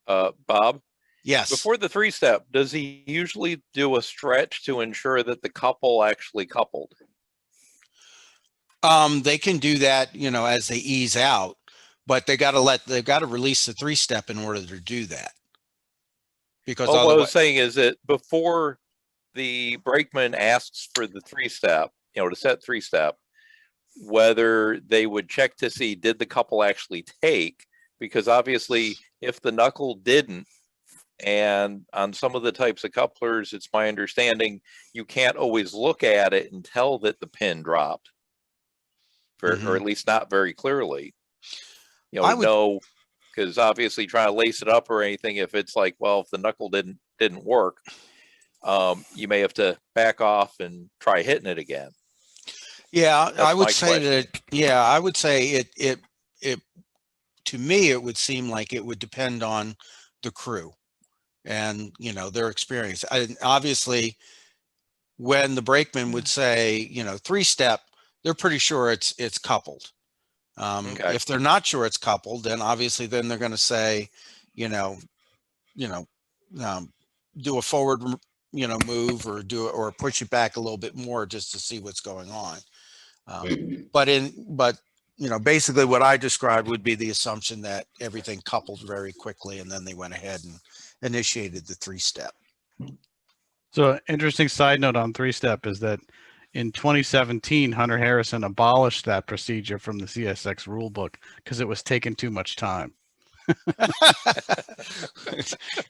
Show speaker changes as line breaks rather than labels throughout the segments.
Bob,
Yes.
before the three-step, does he usually do a stretch to ensure that the couple actually coupled?
They can do that, as they ease out, but they've got to release the three-step in order to do that. Because
Oh, what I
otherwise,
was saying is that before the brakeman asks for the three-step, to set three-step, whether they would check to see did the couple actually take, because obviously if the knuckle didn't, and on some of the types of couplers, it's my understanding you can't always look at it and tell that the pin dropped, or at least not very clearly.
I
To
would,
know, because obviously trying to lace it up or anything, if it's like, well, if the knuckle didn't work, you may have to back off and try hitting it again.
yeah, I
That's
would
my
say
question.
that, yeah, I would say it, to me, it would seem like it would depend on the crew and, their experience. Obviously, when the brakeman would say, three-step, they're pretty sure it's coupled.
Okay.
If they're not sure it's coupled, then obviously then they're going to say, you know, you know, do a forward, move, or push it back a little bit more just to see what's going on. But basically what I described would be the assumption that everything coupled very quickly, and then they went ahead and initiated the three-step.
So, interesting side note on three-step is that in 2017, Hunter Harrison abolished that procedure from the CSX rulebook because it was taking too much time.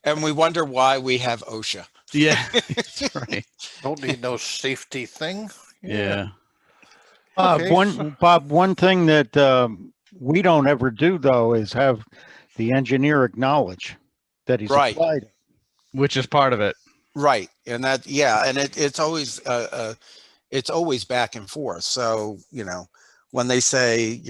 And we wonder why we have OSHA.
Yeah, that's right.
Don't need no safety thing.
Yeah.
Okay.
One thing that we don't ever do though is have the engineer acknowledge that he's
Right.
applied.
Which is part of it.
Right. And that, yeah. And it's always back and forth. So, when they say,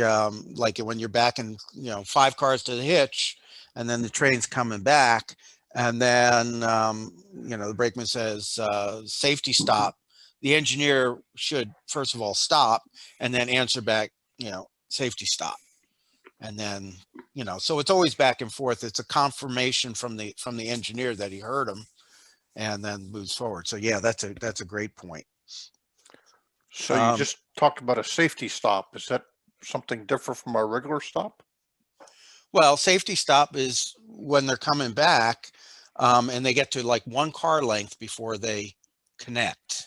like when you're backing, 5 cars to the hitch, and then the train's coming back, and then, the brakeman says, safety stop, the engineer should first of all stop and then answer back, safety stop. And then, so it's always back and forth. It's a confirmation from the engineer that he heard him, and then moves forward. So yeah, that's a great point.
So you just talked about a safety stop. Is that something different from our regular stop?
Well, safety stop is when they're coming back, and they get to like 1 car length before they connect.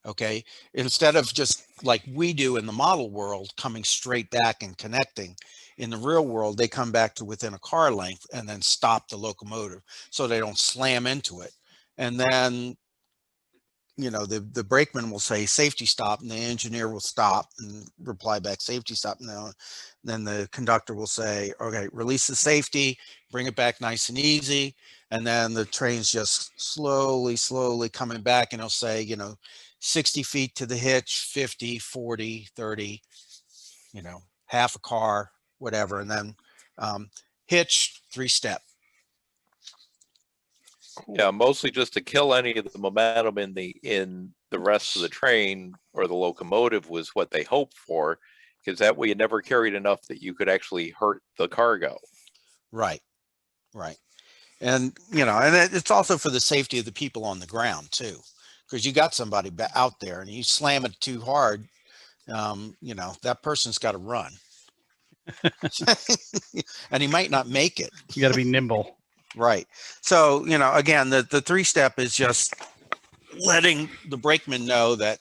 Okay. Instead of just like we do in the model world, coming straight back and connecting, in the real world, they come back to within a car length and then stop the locomotive so they don't slam into it. And then, the brakeman will say safety stop, and the engineer will stop and reply back safety stop. Now, then the conductor will say, okay, release the safety, bring it back nice and easy. And then the train's just slowly coming back, and he'll say, 60 feet to the hitch, 50, 40, 30, half a car, whatever. And then hitch, three-step.
Yeah, mostly just to kill any of the momentum in the rest of the train or the locomotive was what they hoped for, because that way you never carried enough that you could actually hurt the cargo.
Right. And, and it's also for the safety of the people on the ground too, because you got somebody out there and you slam it too hard, that person's got to run. And he might not make it.
You got to be nimble.
Right. So, again, the three-step is just letting the brakeman know that,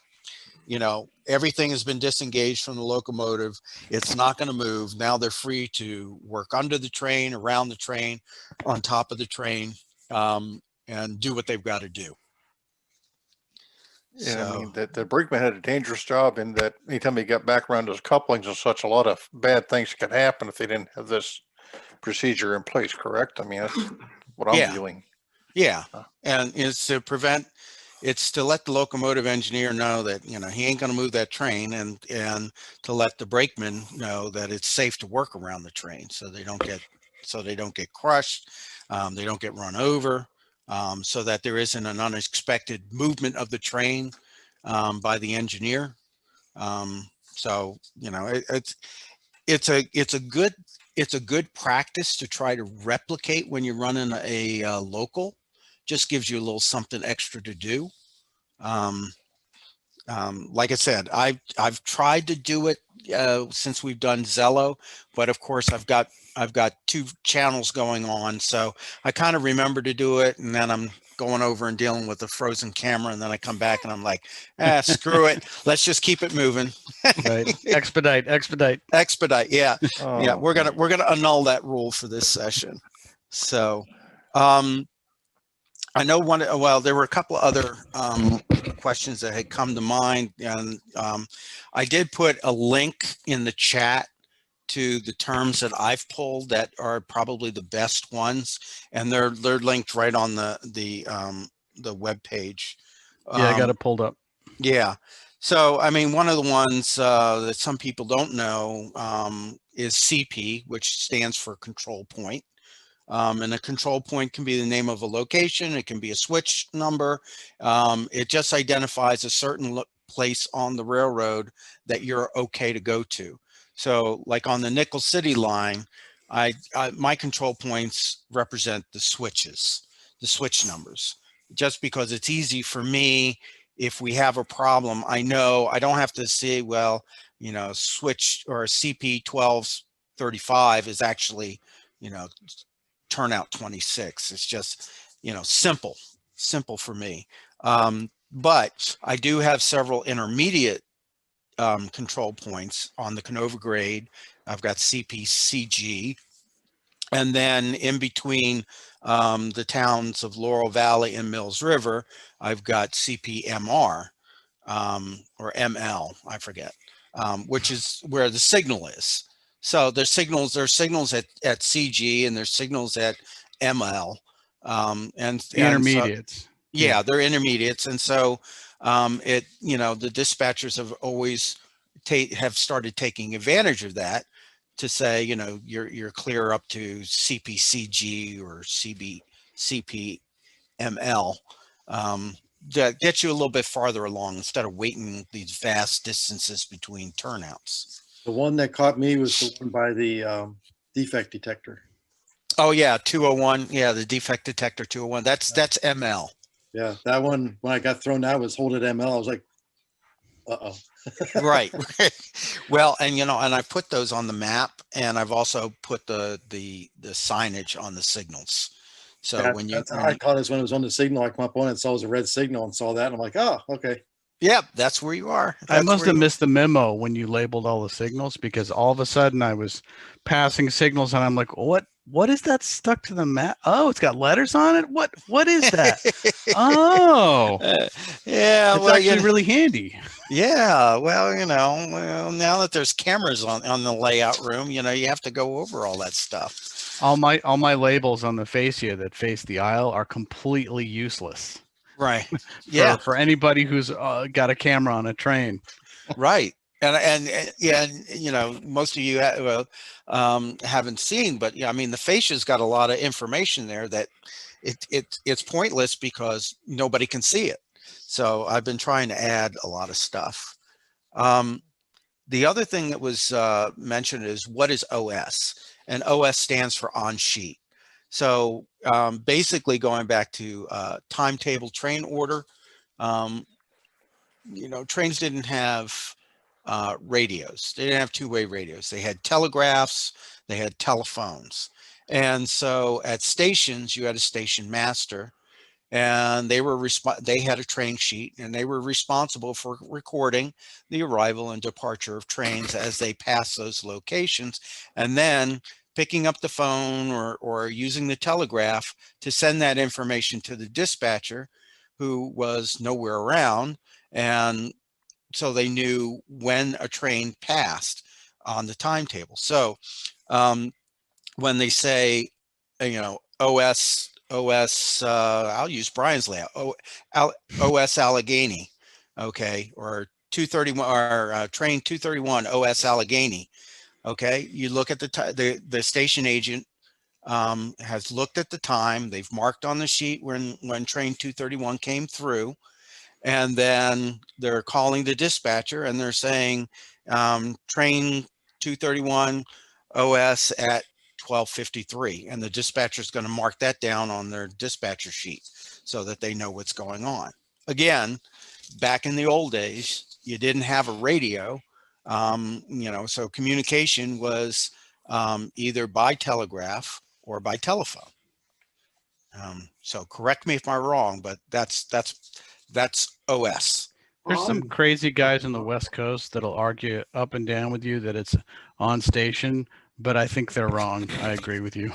everything has been disengaged from the locomotive. It's not going to move. Now they're free to work under the train, around the train, on top of the train, and do what they've got to do.
Yeah,
So,
I mean, the brakeman had a dangerous job in that anytime he got back around those couplings and such, a lot of bad things could happen if they didn't have this procedure in place, correct? I mean, that's what I'm viewing.
Yeah. And it's to let the locomotive engineer know that, he ain't going to move that train, and to let the brakeman know that it's safe to work around the train so they don't get crushed. They don't get run over, so that there isn't an unexpected movement of the train by the engineer. So, it's a good it's a good practice to try to replicate when you're running a local. Just gives you a little something extra to do. Like I said, I've tried to do it since we've done Zello, but of course I've got 2 channels going on, so I kind of remember to do it, and then I'm going over and dealing with the frozen camera, and then I come back and I'm like, screw it, let's just keep it moving.
Right. Expedite.
Expedite, yeah. Yeah,
Oh,
we're gonna annul that rule for this session. So I know well, there were a couple of other questions that had come to mind, and I did put a link in the chat to the terms that I've pulled that are probably the best ones, and they're linked right on the web page.
Yeah, I got it pulled up.
Yeah. So, I mean, one of the ones that some people don't know is CP, which stands for control point. And a control point can be the name of a location. It can be a switch number. It just identifies a certain place on the railroad that you're okay to go to. So like on the Nickel City line, my control points represent the switches, the switch numbers, just because it's easy for me. If we have a problem, I know I don't have to say, well, you know, switch or CP 1235 is actually, you know, turnout 26. It's just, you know, simple for me. But I do have several intermediate control points on the Canova grade. I've got CPCG, and then in between the towns of Laurel Valley and Mills River, I've got CPMR or ML, I forget, which is where the signal is. So there's signals at CG, and there's signals at ML.
The intermediates.
So, yeah, they're intermediates. And so you know, the dispatchers have always have started taking advantage of that to say, you know, you're clear up to CPCG or CPML. That gets you a little bit farther along instead of waiting these vast distances between turnouts.
The one that caught me was the one by the defect detector.
Oh yeah, 201. Yeah, the defect detector 201. That's ML.
Yeah, that one, when I got thrown out, was hold at ML. I was like, uh-oh.
Right. Well, and you know, and I put those on the map, and I've also put the signage on the signals. So
Yeah,
when you,
that's how I caught us when it was on the signal. I come up on it, saw it was a red signal, and saw that, and I'm like, oh, okay.
yeah, that's where you are.
I must have missed the memo when you labeled all the signals, because all of a sudden I was passing signals and I'm like, what is that stuck to the map? Oh, it's got letters on it. What is that? Oh,
yeah,
it's
well,
actually really handy.
Yeah, well, you know, now that there's cameras on the layout room, you know, you have to go over all that stuff.
All my labels on the fascia that face the aisle are completely useless.
Right. Yeah.
For anybody who's got a camera on a train.
Right. And yeah, and, you know, most of you haven't seen, but yeah, I mean, the fascia's got a lot of information there that it's pointless because nobody can see it. So I've been trying to add a lot of stuff. The other thing that was mentioned is, what is OS? And OS stands for on sheet. So basically going back to timetable train order, you know, trains didn't have radios. They didn't have two-way radios. They had telegraphs, they had telephones. And so at stations, you had a station master, and they had a train sheet, and they were responsible for recording the arrival and departure of trains as they pass those locations, and then picking up the phone or using the telegraph to send that information to the dispatcher, who was nowhere around. And so they knew when a train passed on the timetable. So when they say, you know, OS, I'll use Brian's layout, OS Allegheny, okay, or 231, or train 231 OS Allegheny, okay, you look at the station agent has looked at the time, they've marked on the sheet when train 231 came through, and then they're calling the dispatcher and they're saying, train 231 OS at 12:53, and the dispatcher is going to mark that down on their dispatcher sheet so that they know what's going on. Again, back in the old days, you didn't have a radio, so communication was either by telegraph or by telephone. So correct me if I'm wrong, but that's OS.
There's some crazy guys on the West Coast that'll argue up and down with you that it's on station, but I think they're wrong. I agree with you.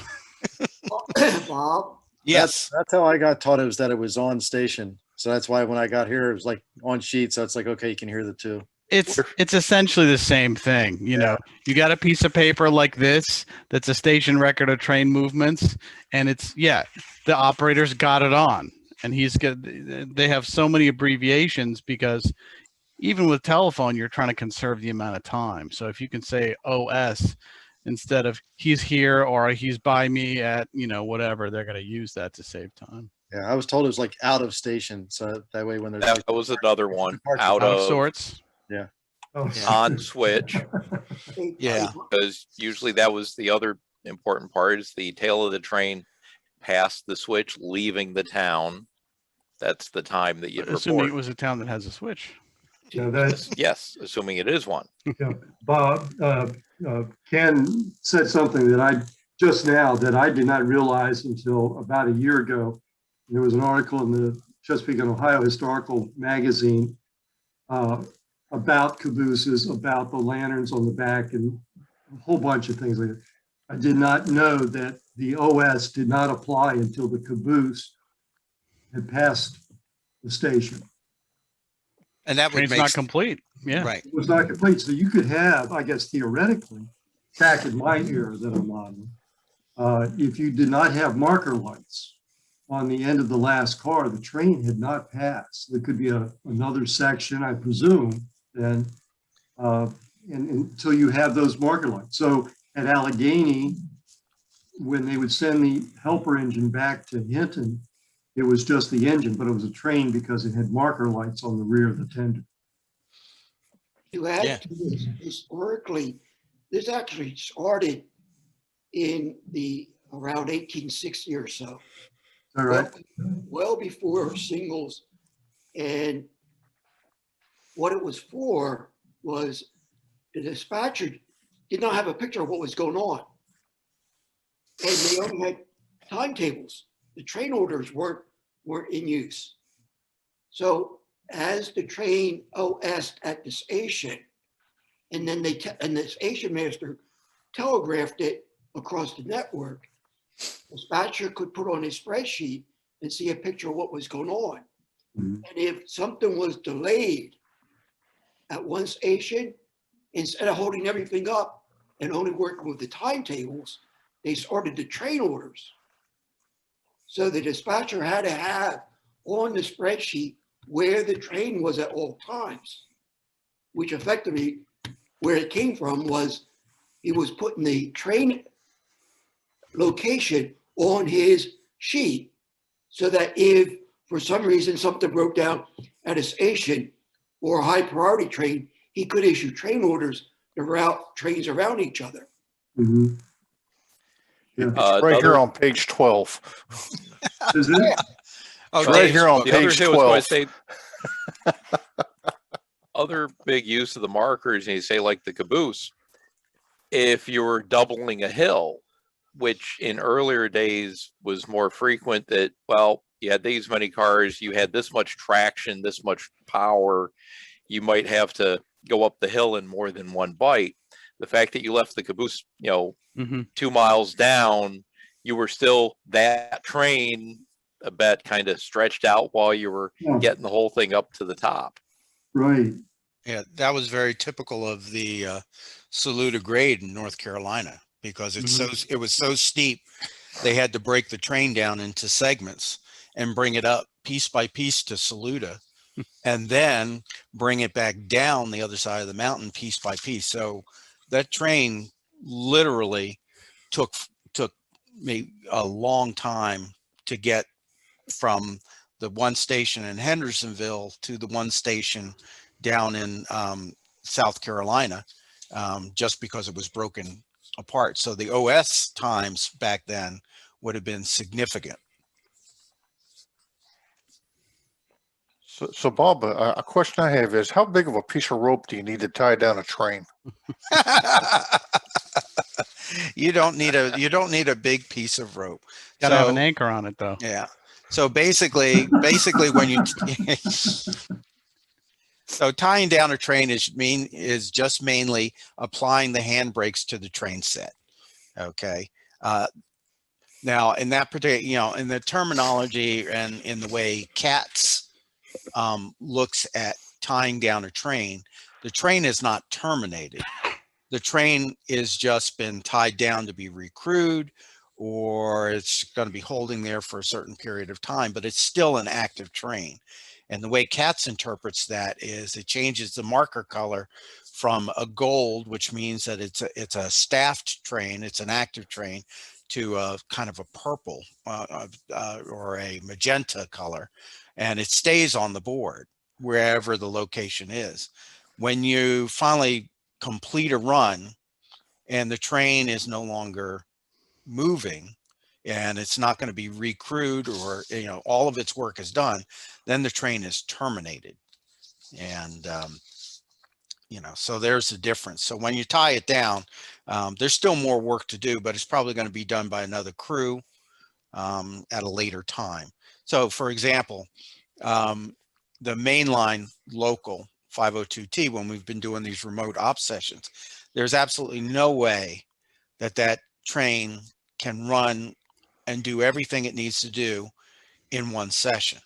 Bob,
Yes.
That's how I got taught, it was that it was on station. So that's why when I got here, it was like on sheet. So it's like, okay, you can hear the two.
It's essentially the same thing. You know, you got a piece of paper like this that's a station record of train movements, and it's the operator's got it on, and they have so many abbreviations because even with telephone, you're trying to conserve the amount of time. So if you can say OS instead of he's here or he's by me at, whatever, they're going to use that to save time.
Yeah, I was told it was like out of station. So that way when there's
That was another one.
Out of sorts.
On switch,
Yeah.
because usually that was the other important part, is the tail of the train past the switch leaving the town. That's the time that you
Assuming
report.
it was a town that has a switch.
Yeah, that's,
Yes, assuming it is one.
Bob, Ken said something that I did not realize until about a year ago. There was an article in the Chesapeake and Ohio Historical Magazine about cabooses, about the lanterns on the back, and a whole bunch of things like that. I did not know that the OS did not apply until the caboose had passed the station.
And that would
Train's
make
not complete. Yeah.
right.
It was not complete. So you could have, I guess, theoretically, back in my era that I'm on, if you did not have marker lights on the end of the last car, the train had not passed. There could be another section, I presume, then, and until you have those marker lights. So at Allegheny, when they would send the helper engine back to Hinton, it was just the engine, but it was a train because it had marker lights on the rear of the tender.
to add to this, historically, this actually started in the around 1860 or so.
All right.
Well before singles. And what it was for was the dispatcher did not have a picture of what was going on. And they only had timetables. The train orders weren't in use. So as the train OS'd at the station, and then and the station master telegraphed it across the network, the dispatcher could put on his spreadsheet and see a picture of what was going on.
Mhm.
And if something was delayed at one station, instead of holding everything up and only working with the timetables, they started the train orders. So the dispatcher had to have on the spreadsheet where the train was at all times, which effectively, where it came from was he was putting the train location on his sheet so that if for some reason something broke down at a station or a high priority train, he could issue train orders to route trains around each other.
Mhm. Yeah.
Right here
Another-
on page 12.
Is it?
Oh,
It's right
Dave's
here on
book.
The other
page
thing I was going
12.
to say, other big use of the markers, and you say like the caboose, if you were doubling a hill, which in earlier days was more frequent, that, well, you had these many cars, you had this much traction, this much power, you might have to go up the hill in more than one bite. The fact that you left the caboose,
Mm-hmm.
2 miles down, you were still that train a bit kind of stretched out while you were
Yeah.
getting the whole thing up to the top.
Right.
Yeah, that was very typical of the Saluda grade in North Carolina because it was so steep. They had to break the train down into segments and bring it up piece by piece to Saluda and then bring it back down the other side of the mountain piece by piece. So that train literally took me a long time to get from the one station in Hendersonville to the one station down in South Carolina, just because it was broken apart. So the OS times back then would have been significant.
So Bob, a question I have is, how big of a piece of rope do you need to tie down a train?
You don't need a big piece of rope.
Gotta have an
So,
anchor on it though.
yeah. So basically when you so tying down a train is just mainly applying the handbrakes to the train set. Okay. Now in that particular, in the terminology and in the way CATS looks at tying down a train, the train is not terminated. The train is just been tied down to be recrewed, or it's going to be holding there for a certain period of time, but it's still an active train. And the way CATS interprets that is it changes the marker color from a gold, which means that it's a staffed train, it's an active train, to a kind of a purple or a magenta color, and it stays on the board wherever the location is. When you finally complete a run and the train is no longer moving and it's not going to be recrewed, or all of its work is done, then the train is terminated. And so there's the difference. So when you tie it down, there's still more work to do, but it's probably going to be done by another crew at a later time. So for example, the mainline local 502T, when we've been doing these remote op sessions, there's absolutely no way that train can run and do everything it needs to do in one session.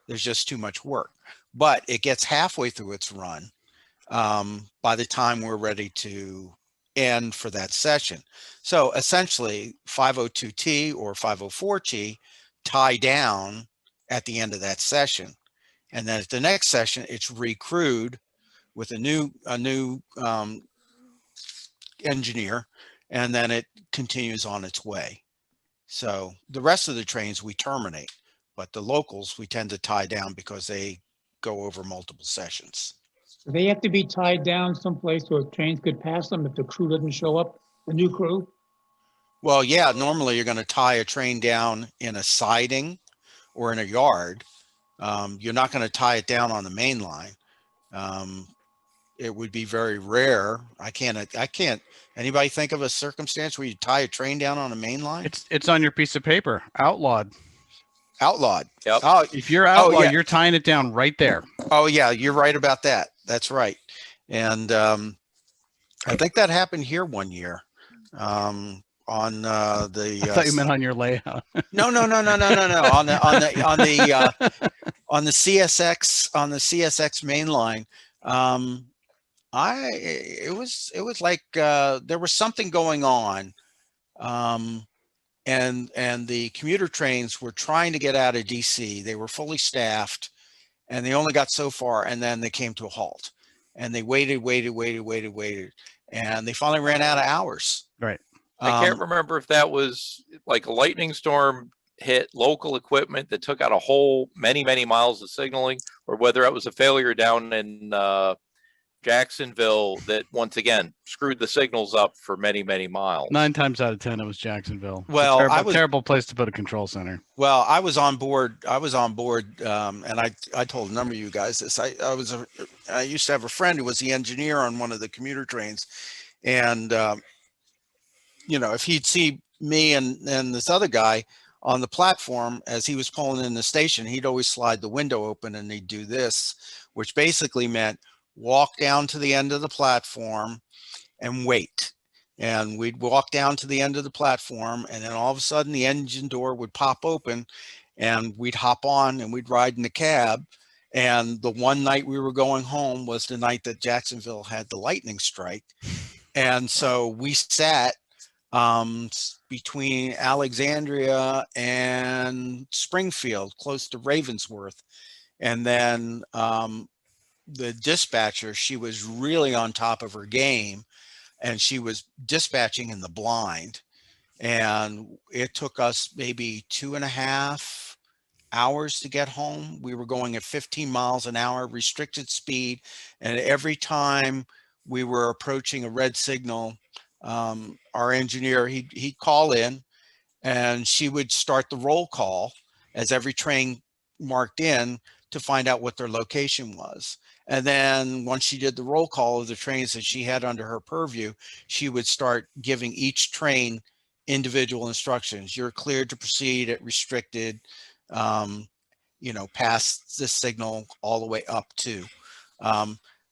There's just too much work, but it gets halfway through its run by the time we're ready to end for that session. So essentially 502T or 504T tie down at the end of that session. And then at the next session, it's recrewed with a new engineer, and then it continues on its way. So the rest of the trains we terminate, but the locals we tend to tie down because they go over multiple sessions.
So they have to be tied down someplace so trains could pass them if the crew doesn't show up, the new crew?
Well, yeah, normally you're going to tie a train down in a siding or in a yard. You're not going to tie it down on the main line. It would be very rare. I can't, anybody think of a circumstance where you tie a train down on a main line?
It's on your piece of paper, outlawed.
Outlawed.
Yep.
Oh,
If you're outlawed,
yeah.
You're tying it down right there.
Oh yeah, you're right about that. That's right. And I think that happened here one year on the.
I thought you meant on your layout.
No. On the CSX main line. It was like there was something going on, and the commuter trains were trying to get out of DC. They were fully staffed, and they only got so far, and then they came to a halt, and they waited, and they finally ran out of hours.
Right.
I can't remember if that was like a lightning storm hit local equipment that took out a whole many miles of signaling, or whether it was a failure down in Jacksonville that once again screwed the signals up for many miles.
9 times out of 10, it was Jacksonville.
Well,
terrible place to put a control center.
Well, I was on board, and I told a number of you guys this. I used to have a friend who was the engineer on one of the commuter trains, and if he'd see me and this other guy on the platform as he was pulling in the station, he'd always slide the window open and he'd do this, which basically meant walk down to the end of the platform and wait. And we'd walk down to the end of the platform, and then all of a sudden the engine door would pop open and we'd hop on and we'd ride in the cab. And the one night we were going home was the night that Jacksonville had the lightning strike. And so we sat between Alexandria and Springfield, close to Ravensworth. And then the dispatcher, she was really on top of her game, and she was dispatching in the blind. And it took us maybe 2.5 hours to get home. We were going at 15 miles an hour, restricted speed. And every time we were approaching a red signal, our engineer, he'd call in, and she would start the roll call as every train marked in to find out what their location was. And then once she did the roll call of the trains that she had under her purview, she would start giving each train individual instructions. You're cleared to proceed at restricted, past this signal all the way up to.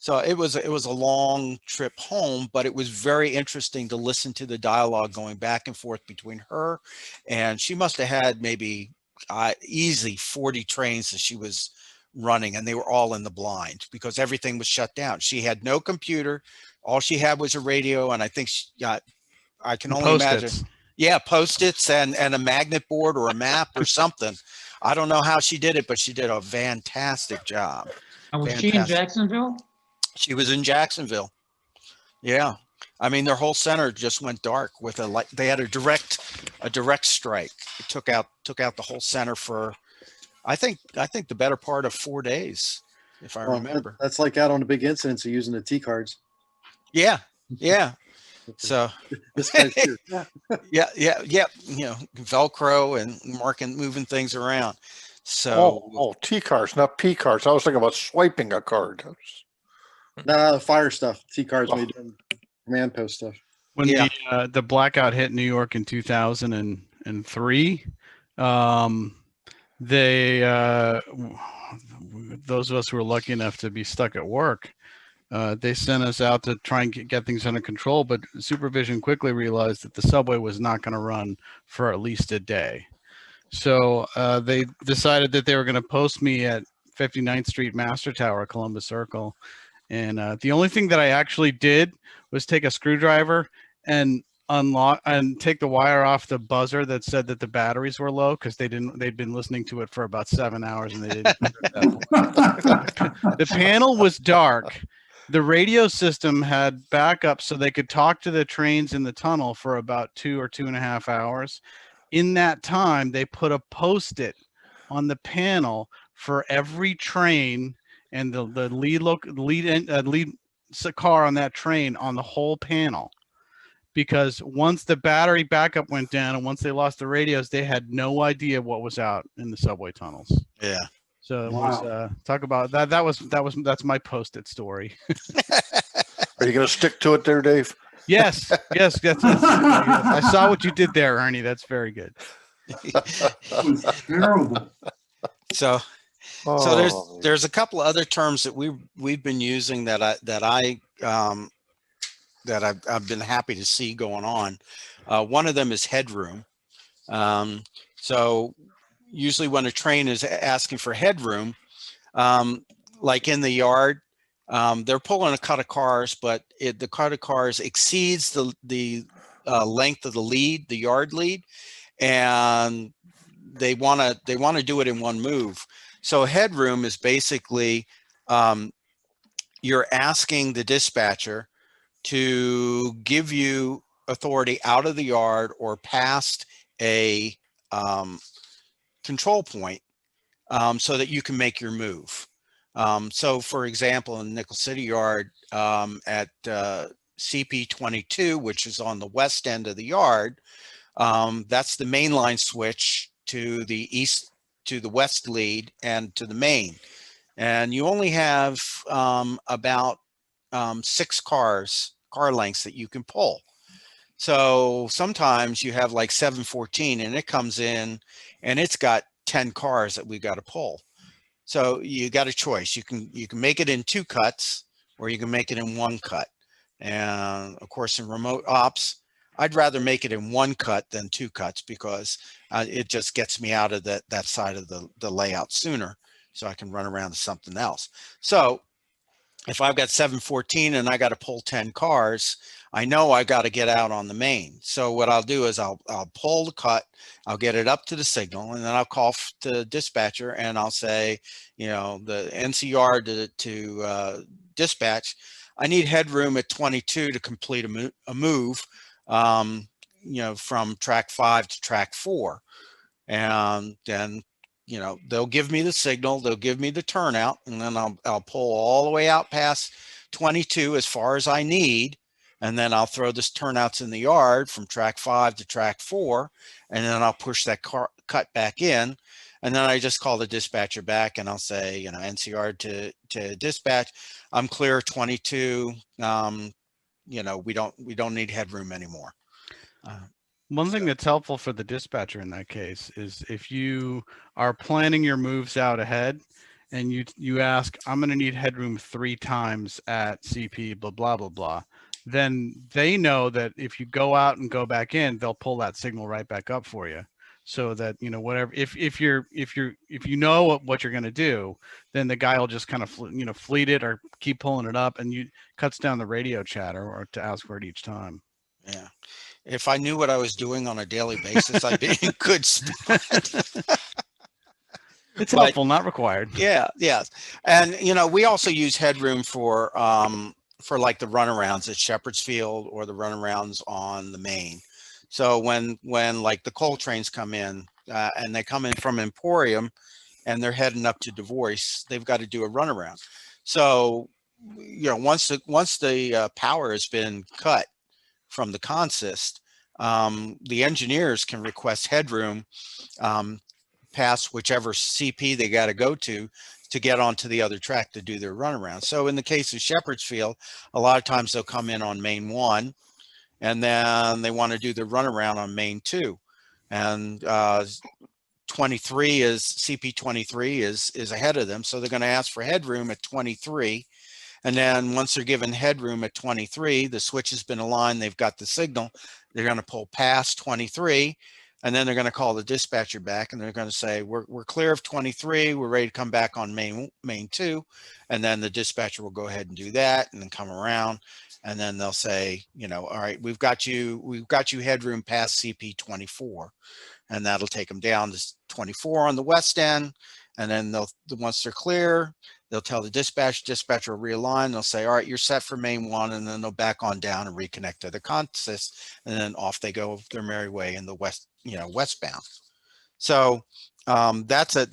So it was a long trip home, but it was very interesting to listen to the dialogue going back and forth between her, and she must have had maybe easily 40 trains that she was running, and they were all in the blind because everything was shut down. She had no computer. All she had was a radio, and I think I can only imagine. Yeah, Post-its and a magnet board or a map or something. I don't know how she did it, but she did a fantastic job.
And was she in Jacksonville?
She was in Jacksonville. Yeah. I mean, their whole center just went dark with they had a direct strike. It took out the whole center for, I think the better part of 4 days, if I remember.
That's like out on the big incidents of using the T cards.
Yeah. Yeah. So
this guy's here.
yeah. Velcro and moving things around. So
T cards, not P cards. I was thinking about swiping a card.
Nah, fire stuff. T cards made command post stuff.
When the blackout hit New York in 2003, those of us who were lucky enough to be stuck at work, they sent us out to try and get things under control, but supervision quickly realized that the subway was not going to run for at least a day. So they decided that they were going to post me at 59th Street Master Tower, Columbus Circle. And the only thing that I actually did was take a screwdriver and unlock and take the wire off the buzzer that said that the batteries were low, because they'd been listening to it for about 7 hours and they didn't. The panel was dark. The radio system had backup so they could talk to the trains in the tunnel for about 2 or 2.5 hours. In that time, they put a Post-it on the panel for every train and the lead car on that train on the whole panel, because once the battery backup went down and once they lost the radios, they had no idea what was out in the subway tunnels.
Yeah.
So it was talk about that. That's my Post-it story.
Are you going to stick to it there, Dave?
Yes. That's I saw what you did there, Ernie. That's very good.
It was terrible.
So there's a couple of other terms that we've been using that I've been happy to see going on. One of them is headroom. So usually when a train is asking for headroom, like in the yard, they're pulling a cut of cars, but the cut of cars exceeds the length of the lead, the yard lead, and they want to do it in one move. So headroom is basically you're asking the dispatcher to give you authority out of the yard or past a control point so that you can make your move. So for example, in Nickel City Yard at CP 22, which is on the west end of the yard, that's the main line switch to the east, to the west lead and to the main. And you only have about 6 car lengths that you can pull. So sometimes you have like 714 and it comes in and it's got 10 cars that we got to pull. So you got a choice. You can make it in 2 cuts or you can make it in 1 cut. And of course, in remote ops, I'd rather make it in 1 cut than 2 cuts because it just gets me out of that side of the layout sooner so I can run around to something else. So if I've got 714 and I got to pull 10 cars, I know I got to get out on the main. So what I'll do is I'll pull the cut, I'll get it up to the signal, and then I'll call the dispatcher and I'll say, the NCR to dispatch, I need headroom at 22 to complete a move, from track 5 to track 4. And then, they'll give me the signal, they'll give me the turnout, and then I'll pull all the way out past 22 as far as I need and then I'll throw this turnouts in the yard from track 5 to track 4, and then I'll push that cut back in, and then I just call the dispatcher back and I'll say, you know, NCR to dispatch, I'm clear 22. You know, we don't need headroom anymore.
One thing that's helpful for the dispatcher in that case is if you are planning your moves out ahead and you ask, I'm going to need headroom 3 times at CP, blah, blah, blah, blah, then they know that if you go out and go back in, they'll pull that signal right back up for you. So that, you know, whatever, if you know what you're going to do, then the guy will just kind of, you know, fleet it or keep pulling it up, and you cuts down the radio chatter or to ask for it each time.
Yeah. If I knew what I was doing on a daily basis, I'd be in good spot.
It's helpful, not required.
Yeah. And, you know, we also use headroom for like the runarounds at Shepherd's Field or the runarounds on the main. So when like the coal trains come in and they come in from Emporium and they're heading up to DeVoice, they've got to do a runaround. So, you know, once the power has been cut from the consist, the engineers can request headroom past whichever CP they got to go to get onto the other track to do their runaround. So in the case of Shepherd's Field, a lot of times they'll come in on main 1, and then they want to do the runaround on main 2. And 23 is CP 23 is ahead of them. So they're going to ask for headroom at 23. And then once they're given headroom at 23, the switch has been aligned, they've got the signal, they're going to pull past 23, and then they're going to call the dispatcher back and they're going to say, we're clear of 23, we're ready to come back on main 2. And then the dispatcher will go ahead and do that and then come around. And then they'll say, you know, all right, we've got you headroom past CP 24, and that'll take them down to 24 on the west end. And then once they're clear, they'll tell the dispatcher will realign. They'll say, all right, you're set for main 1, and then they'll back on down and reconnect to the consist, and then off they go their merry way in the west, you know, westbound. So that's a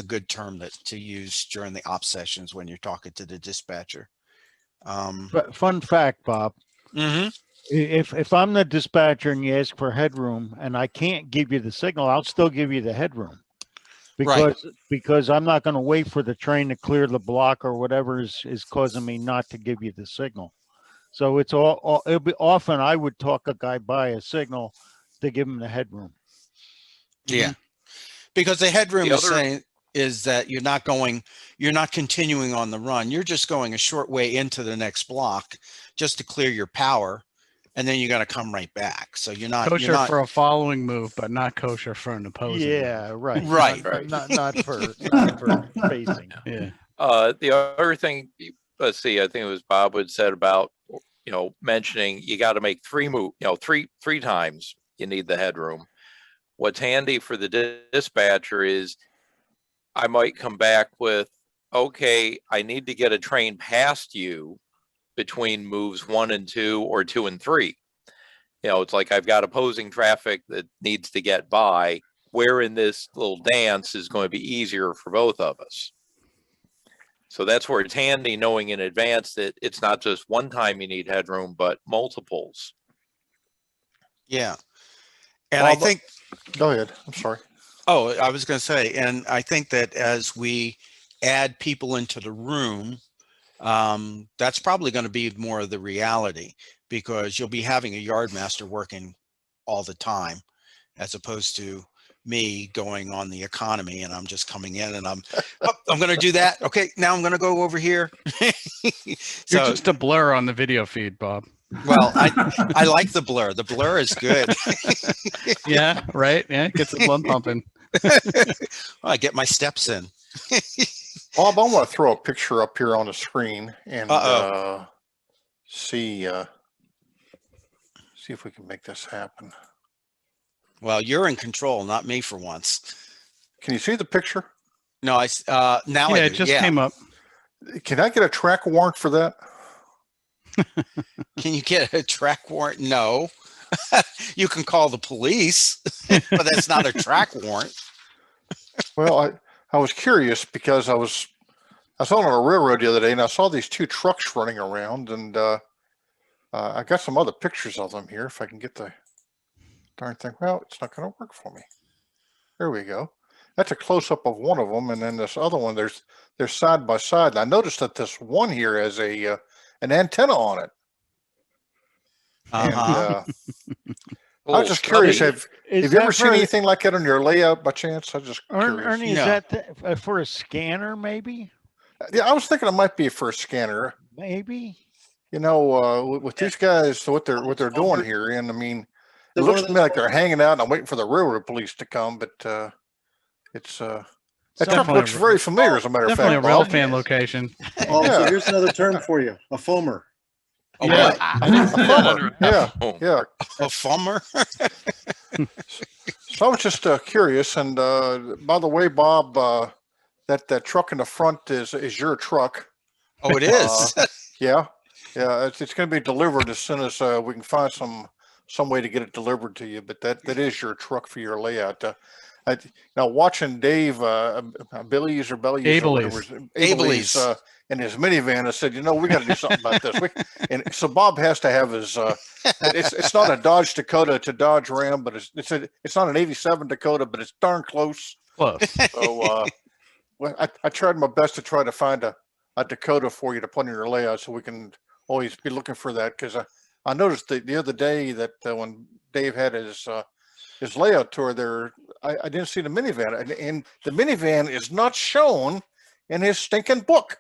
good term to use during the op sessions when you're talking to the dispatcher.
But fun fact, Bob.
Mm-hmm.
If I'm the dispatcher and you ask for headroom and I can't give you the signal, I'll still give you the headroom. Because I'm not going to wait for the train to clear the block or whatever is causing me not to give you the signal. So it's it'll be often I would talk a guy by a signal to give him the headroom.
Yeah, because the headroom is that you're not continuing on the run. You're just going a short way into the next block just to clear your power, and then you're going to come right back. So you're not
kosher for a following move, but not kosher for an opposing.
Yeah,
move.
right. Not for facing.
Yeah.
The other thing, let's see, I think it was Bob had said about, you know, mentioning you got to make 3 moves, you know, three times you need the headroom. What's handy for the dispatcher is I might come back with, okay, I need to get a train past you between moves 1 and 2 or 2 and 3. You know, it's like I've got opposing traffic that needs to get by. Where in this little dance is going to be easier for both of us. So that's where it's handy knowing in advance that it's not just one time you need headroom, but multiples.
Yeah. And
Bob,
I think,
go ahead. I'm sorry.
Oh, I was going to say, and I think that as we add people into the room, that's probably going to be more of the reality, because you'll be having a yard master working all the time, as opposed to me going on the economy and I'm just coming in and I'm going to do that. Okay, now I'm going to go over here.
You're just a blur on the video feed, Bob.
Well, I like the blur. The blur is good.
Yeah, right. Yeah, get the blood pumping.
Well, I get my steps in.
Bob, I want to throw a picture up here on the screen and see if we can make this happen.
Well, you're in control, not me for once.
Can you see the picture?
No, now I do.
It just came up.
Can I get a track warrant for that?
Can you get a track warrant? No. You can call the police, but that's not a track warrant.
Well, I was curious because I was I saw it on a railroad the other day, and I saw these two trucks running around, and I got some other pictures of them here. If I can get the darn thing. Well, it's not going to work for me. There we go. That's a close up of one of them, and then this other one. They're side by side. And I noticed that this one here has a an antenna on it. And, I was just curious. Have you ever seen anything like that on your layout by chance? I just curious.
Ernie, is that for a scanner, maybe?
Yeah, I was thinking it might be for a scanner.
Maybe.
You know, with these guys, what they're doing here, and I mean, it looks to me like they're hanging out, and I'm waiting for the railroad police to come, but it's that truck looks very familiar, as a matter of fact.
Definitely a rail fan location.
Oh, so here's another term for you: a foamer.
Oh,
Yeah.
what?
I didn't see that under
Yeah,
home.
yeah.
A fummer?
So I was just curious, and by the way, Bob, that truck in the front is your truck.
Oh, it is.
Yeah, it's going to be delivered as soon as we can find some way to get it delivered to you. But that is your truck for your layout. Now watching Dave Billy's or Belly's
Abelys.
In his minivan, I said, we got to do something about this. And so Bob has to have his. It's not a Dodge Dakota, it's a Dodge Ram, but it's not an '87 Dakota, but it's darn close.
Close.
So well, I tried my best to try to find a Dakota for you to put in your layout, so we can always be looking for that. Because I noticed the other day that when Dave had his layout tour there, I didn't see the minivan, and the minivan is not shown in his stinking book.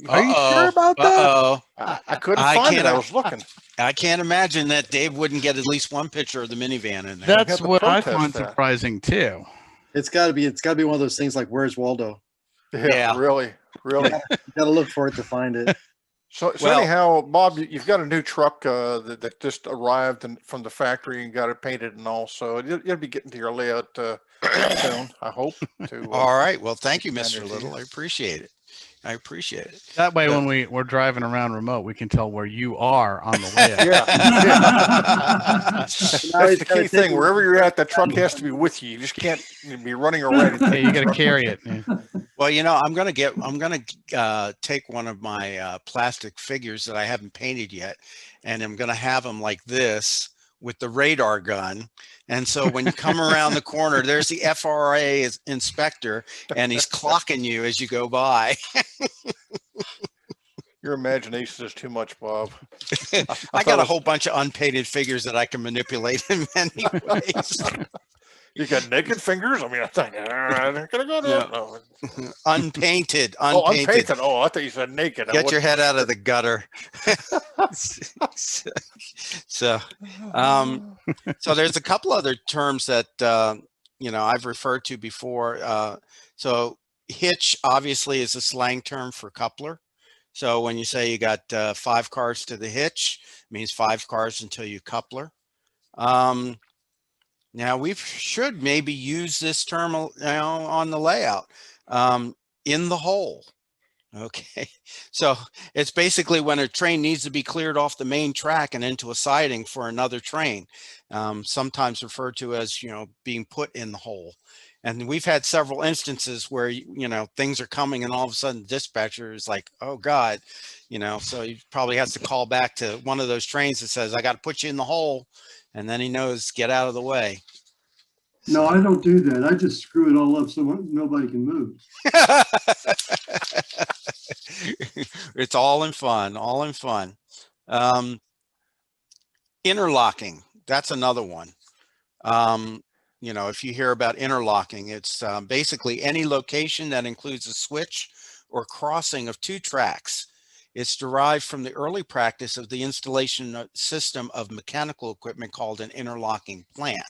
Are you sure about that?
I couldn't find it. I was looking.
I can't imagine that Dave wouldn't get at least one picture of the minivan in there.
That's
had to
what I
protest
find
that.
surprising too.
It's got to be one of those things like Where's Waldo?
Yeah.
Really.
You got to look for it to find it.
So
Well-
anyhow, Bob, you've got a new truck that just arrived from the factory and got it painted and all. So you'll be getting to your layout soon, I hope.
All right. Well, thank you, Mr.
Energy.
Little. I appreciate it.
That way, when we're driving around remote, we can tell where you are on the layout.
Yeah. That's the key thing. Wherever you're at, that truck has to be with you. You just can't be running around.
Yeah, you got to carry it. Yeah.
Well, I'm gonna take one of my plastic figures that I haven't painted yet, and I'm gonna have them like this with the radar gun. And so when you come around the corner, there's the FRA inspector, and he's clocking you as you go by.
Your imagination is too much, Bob.
I got a whole bunch of unpainted figures that I can manipulate in many ways.
You got naked fingers? I mean, I think they're gonna go down. No.
Unpainted.
Oh, unpainted. Oh, I thought you said naked.
Get your head out of the gutter. So there's a couple other terms that I've referred to before. So hitch obviously is a slang term for coupler. So when you say you got 5 cars to the hitch, it means 5 cars until you coupler. Now we should maybe use this term on the layout, in the hole. Okay, so it's basically when a train needs to be cleared off the main track and into a siding for another train, sometimes referred to as, being put in the hole. And we've had several instances where, things are coming and all of a sudden the dispatcher is like, oh God, so he probably has to call back to one of those trains that says, I got to put you in the hole. And then he knows, get out of the way.
No, I don't do that. I just screw it all up so nobody can move.
It's all in fun, Interlocking, that's another one. If you hear about interlocking, it's basically any location that includes a switch or crossing of 2 tracks. It's derived from the early practice of the installation system of mechanical equipment called an interlocking plant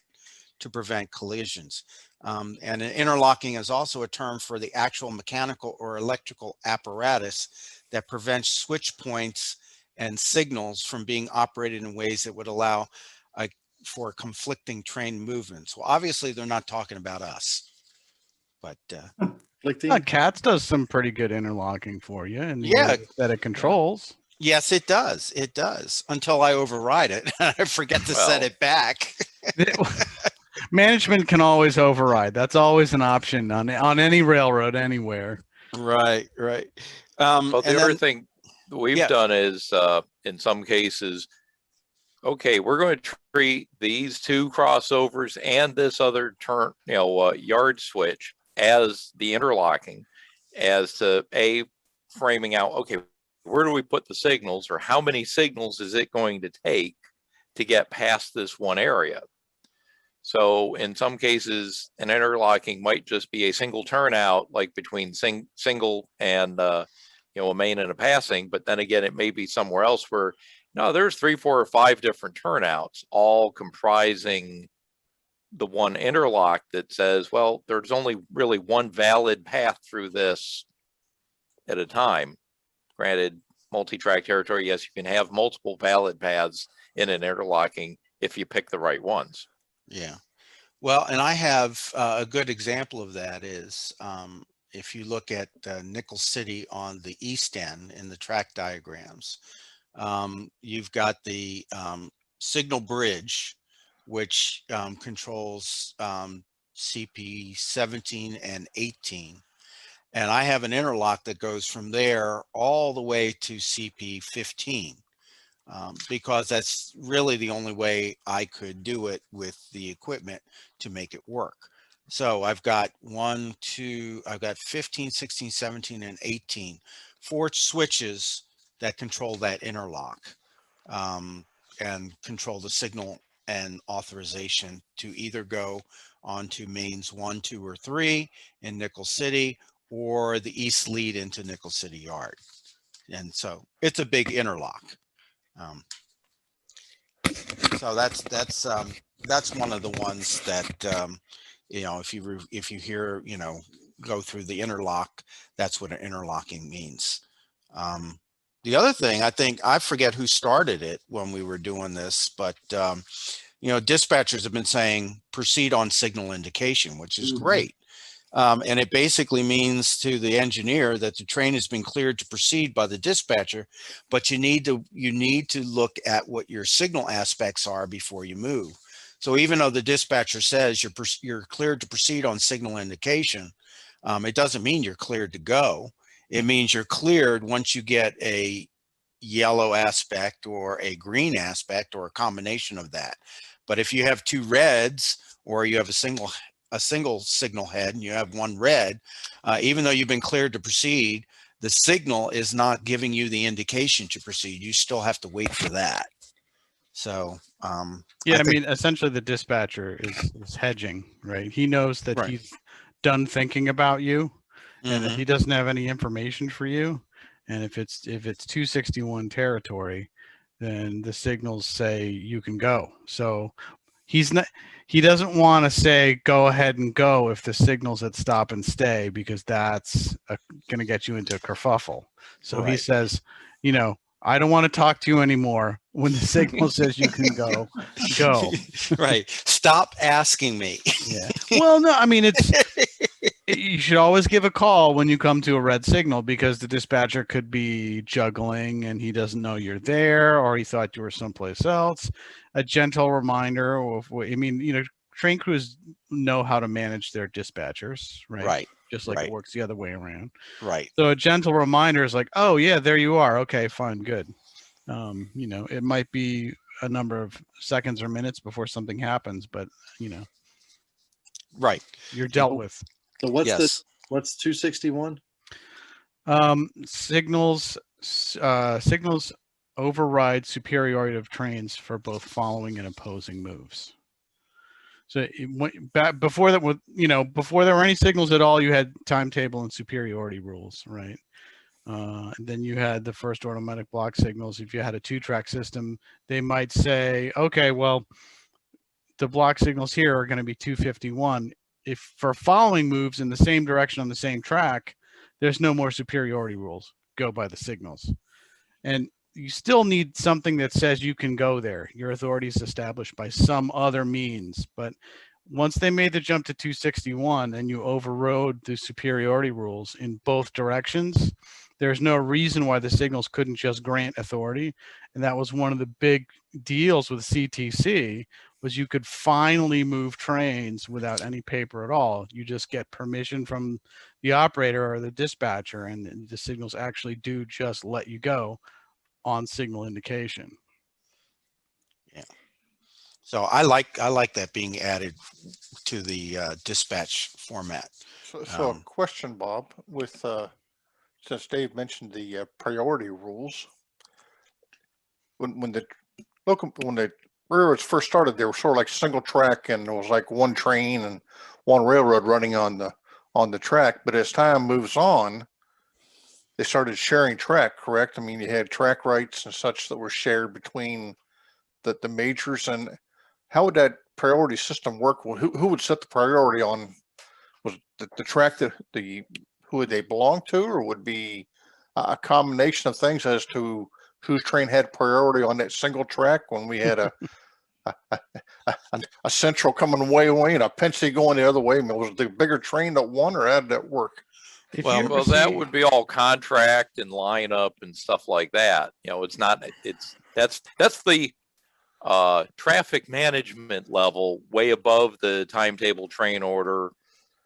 to prevent collisions. And an interlocking is also a term for the actual mechanical or electrical apparatus that prevents switch points and signals from being operated in ways that would allow for conflicting train movements. Well, obviously they're not talking about us, but
CATS does some pretty good interlocking for you, and
yeah,
that it controls.
Yes, it does. It does, until I override it. I forget to set it back.
Management can always override. That's always an option on any railroad anywhere.
Right, right.
Well, the
And
other
then,
thing we've
yeah,
done is, in some cases, okay, we're going to treat these two crossovers and this other turn, yard switch as the interlocking, as to framing out, okay, where do we put the signals, or how many signals is it going to take to get past this one area? So in some cases, an interlocking might just be a single turnout, like between single and a main and a passing. But then again, it may be somewhere else where no, there's 3, 4, or 5 different turnouts, all comprising the one interlock that says, well, there's only really one valid path through this at a time. Granted, multi-track territory, yes, you can have multiple valid paths in an interlocking if you pick the right ones.
yeah. Well, and I have a good example of that is if you look at Nickel City on the east end in the track diagrams, you've got the signal bridge, which controls CP 17 and 18. And I have an interlock that goes from there all the way to CP 15. Because that's really the only way I could do it with the equipment to make it work. So I've got 15, 16, 17, and 18, 4 switches that control that interlock and control the signal and authorization to either go onto mains 1, 2, or 3 in Nickel City, or the east lead into Nickel City Yard. And so it's a big interlock. So that's one of the ones that if you hear go through the interlock, that's what an interlocking means. The other thing, I forget who started it when we were doing this, but dispatchers have been saying proceed on signal indication, which is great. And it basically means to the engineer that the train has been cleared to proceed by the dispatcher, but you need to look at what your signal aspects are before you move. So even though the dispatcher says you're cleared to proceed on signal indication, it doesn't mean you're cleared to go. It means you're cleared once you get a yellow aspect or a green aspect or a combination of that. But if you have 2 reds, or you have a single signal head and you have 1 red, even though you've been cleared to proceed, the signal is not giving you the indication to proceed. You still have to wait for that. So
yeah, I mean, essentially the dispatcher is hedging, right? He knows that
Right.
he's done thinking about you, and if
Mhm.
he doesn't have any information for you, and if it's 261 territory, then the signals say you can go. So he doesn't want to say go ahead and go if the signal's at stop and stay, because that's going to get you into a kerfuffle. So he
Right.
says, I don't want to talk to you anymore. When the signal says you can go.
Right. Stop asking me.
Yeah. Well, no, I mean, you should always give a call when you come to a red signal, because the dispatcher could be juggling and he doesn't know you're there, or he thought you were someplace else. A gentle reminder train crews know how to manage their dispatchers, right?
Right.
Just like
Right.
it works the other way around.
Right.
So a gentle reminder is like, oh yeah, there you are. Okay, fine, good. It might be a number of seconds or minutes before something happens, but
Right.
you're dealt with.
So what's
Yes.
what's 261?
Signals override superiority of trains for both following and opposing moves. So before there were any signals at all, you had timetable and superiority rules, right? And then you had the first automatic block signals. If you had a 2-track system, they might say, okay, well, the block signals here are going to be 251. If for following moves in the same direction on the same track, there's no more superiority rules. Go by the signals. And you still need something that says you can go there. Your authority is established by some other means. But once they made the jump to 261 and you overrode the superiority rules in both directions, there's no reason why the signals couldn't just grant authority. And that was one of the big deals with CTC, was you could finally move trains without any paper at all. You just get permission from the operator or the dispatcher, and the signals actually do just let you go on signal indication.
So I like that being added to the dispatch format.
So a question, Bob, with since Dave mentioned the priority rules, when the railroads first started, they were sort of like single track, and there was like one train and one railroad running on the track. But as time moves on, they started sharing track, correct? I mean, you had track rights and such that were shared between the majors. And how would that priority system work? Well, who would set the priority on? Was the track that who would they belong to, or would be a combination of things as to whose train had priority on that single track when we had a central coming way away and a Pennsy going the other way? I mean, was it the bigger train that won, or how did that work?
If
Well,
you ever
Well, that
see-
would be all contract and lineup and stuff like that. You know, it's not, that's the traffic management level, way above the timetable, train order,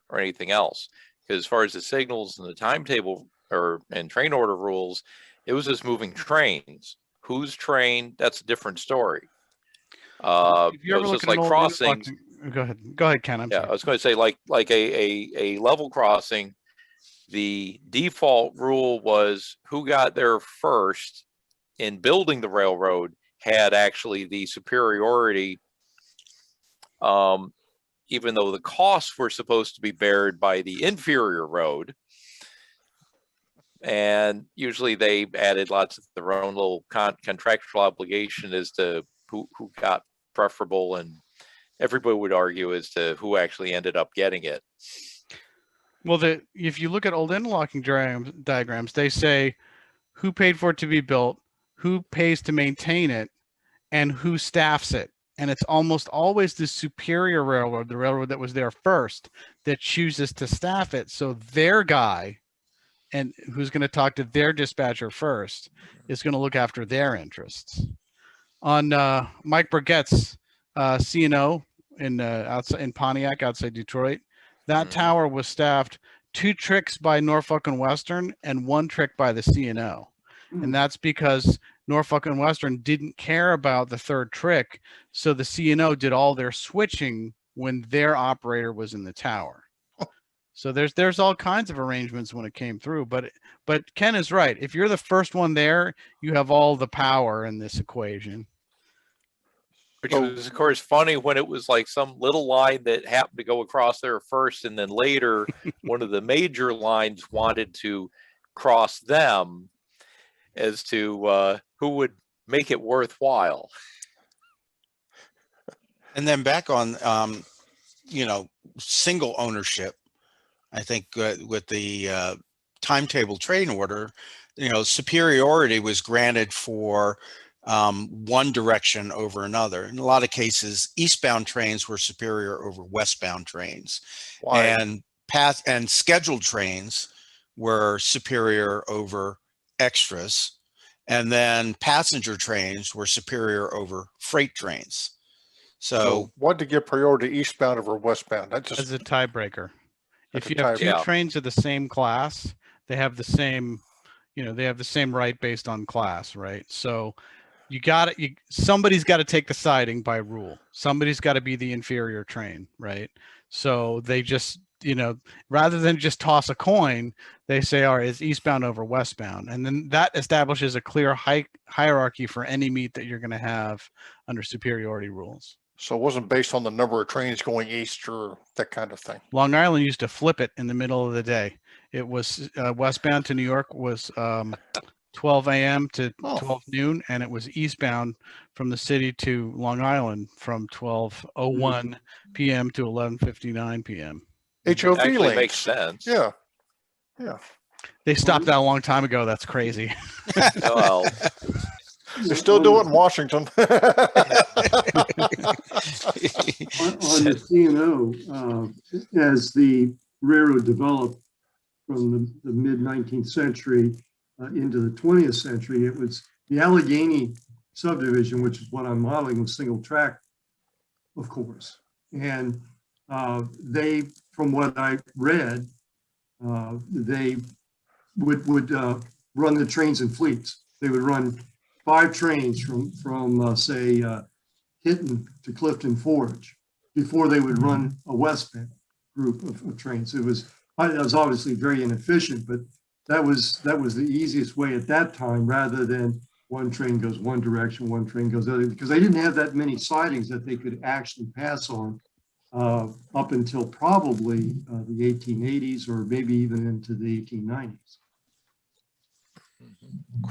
or anything else. Because as far as the signals and the timetable and train order rules, it was just moving trains. Whose train? That's a different story.
if you ever
It's
look
just
at an
like
old
crossings.
interlocking- go ahead, Ken. I'm
Yeah, I
sorry.
was going to say like a level crossing. The default rule was who got there first in building the railroad had actually the superiority, even though the costs were supposed to be bared by the inferior road. And usually they added lots of their own little contractual obligation as to who got preferable, and everybody would argue as to who actually ended up getting it.
Well, if you look at old interlocking diagrams, they say who paid for it to be built, who pays to maintain it, and who staffs it. And it's almost always the superior railroad, the railroad that was there first, that chooses to staff it. So their guy, and who's going to talk to their dispatcher first, is going to look after their interests. On Mike Burgett's C&O outside in Pontiac, outside Detroit, that tower was staffed 2 tricks by Norfolk and Western and 1 trick by the C&O. And that's because Norfolk and Western didn't care about the 3rd trick, so the C&O did all their switching when their operator was in the tower. So there's all kinds of arrangements when it came through, but Ken is right. If you're the first one there, you have all the power in this equation.
Which was, of course, funny when it was like some little line that happened to go across there first, and then later one of the major lines wanted to cross them as to who would make it worthwhile.
And then back on, single ownership, I think with the timetable train order, superiority was granted for one direction over another. In a lot of cases, eastbound trains were superior over westbound trains.
Why?
And scheduled trains were superior over extras. And then passenger trains were superior over freight trains. So
what to give priority eastbound over westbound? That just
As a tiebreaker.
That's
If you
a
have 2
tiebreaker.
trains of the same class, they have the same, they have the same right based on class, right? So somebody's got to take the siding by rule. Somebody's got to be the inferior train, right? So they just, rather than just toss a coin, they say, all right, it's eastbound over westbound. And then that establishes a clear hierarchy for any meet that you're going to have under superiority rules.
so it wasn't based on the number of trains going east or that kind of thing.
Long Island used to flip it in the middle of the day. It was westbound to New York was 12 a.m. to 12 noon, and it was eastbound from the city to Long Island from 12:01 p.m. to 11:59 p.m.
HOV
Actually
lanes.
makes sense.
Yeah.
They stopped that a long time ago. That's crazy.
Well,
They still do it in Washington.
On the C&O, as the railroad developed from the mid 19th century into the 20th century, it was the Allegheny subdivision, which is what I'm modeling with single track, of course. And they, from what I read, they would run the trains in fleets. They would run 5 trains from say, Hinton to Clifton Forge before they would run a westbound group of trains. It was obviously very inefficient, but that was the easiest way at that time, rather than one train goes one direction, one train goes the other, because they didn't have that many sidings that they could actually pass on up until probably the 1880s, or maybe even into the 1890s.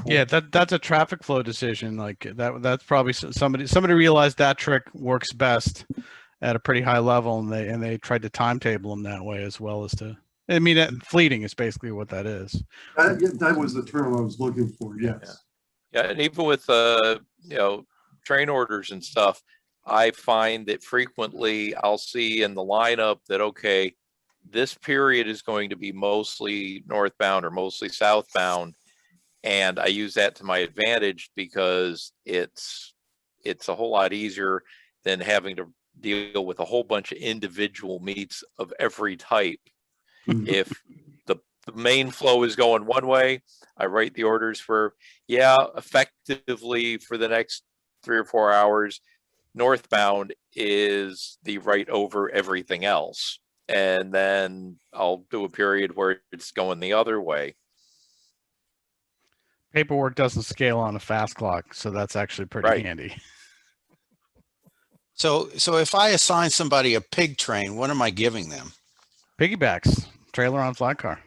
Yeah, that's a traffic flow decision. Like that's probably somebody realized that trick works best at a pretty high level, and they tried to timetable them that way as well as to. I mean, fleeting is basically what that is.
That was the term I was looking for. Yes.
Yeah, and even with train orders and stuff, I find that frequently I'll see in the lineup that, okay, this period is going to be mostly northbound or mostly southbound. And I use that to my advantage because it's a whole lot easier than having to deal with a whole bunch of individual meets of every type. If the main flow is going one way, I write the orders for, effectively for the next 3 or 4 hours, northbound is the right over everything else. And then I'll do a period where it's going the other way.
Paperwork doesn't scale on a fast clock, so that's actually pretty handy.
So if I assign somebody a pig train, what am I giving them?
Piggybacks, trailer on flat car.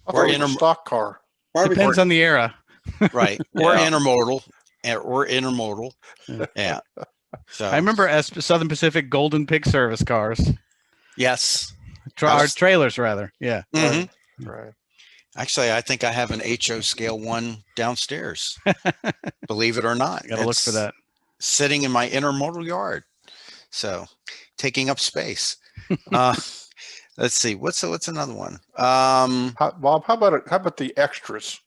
Or a stock car.
Depends on the era.
Right. Or intermodal. Yeah. So
I remember Southern Pacific Golden Pig Service cars.
Yes.
Trailers, rather. Yeah.
Mm-hmm.
Right.
Actually, I think I have an HO scale 1 downstairs. Believe it or not.
Got to look for that.
Sitting in my intermodal yard. So taking up space. Let's see. What's another one?
Bob, how about the extras?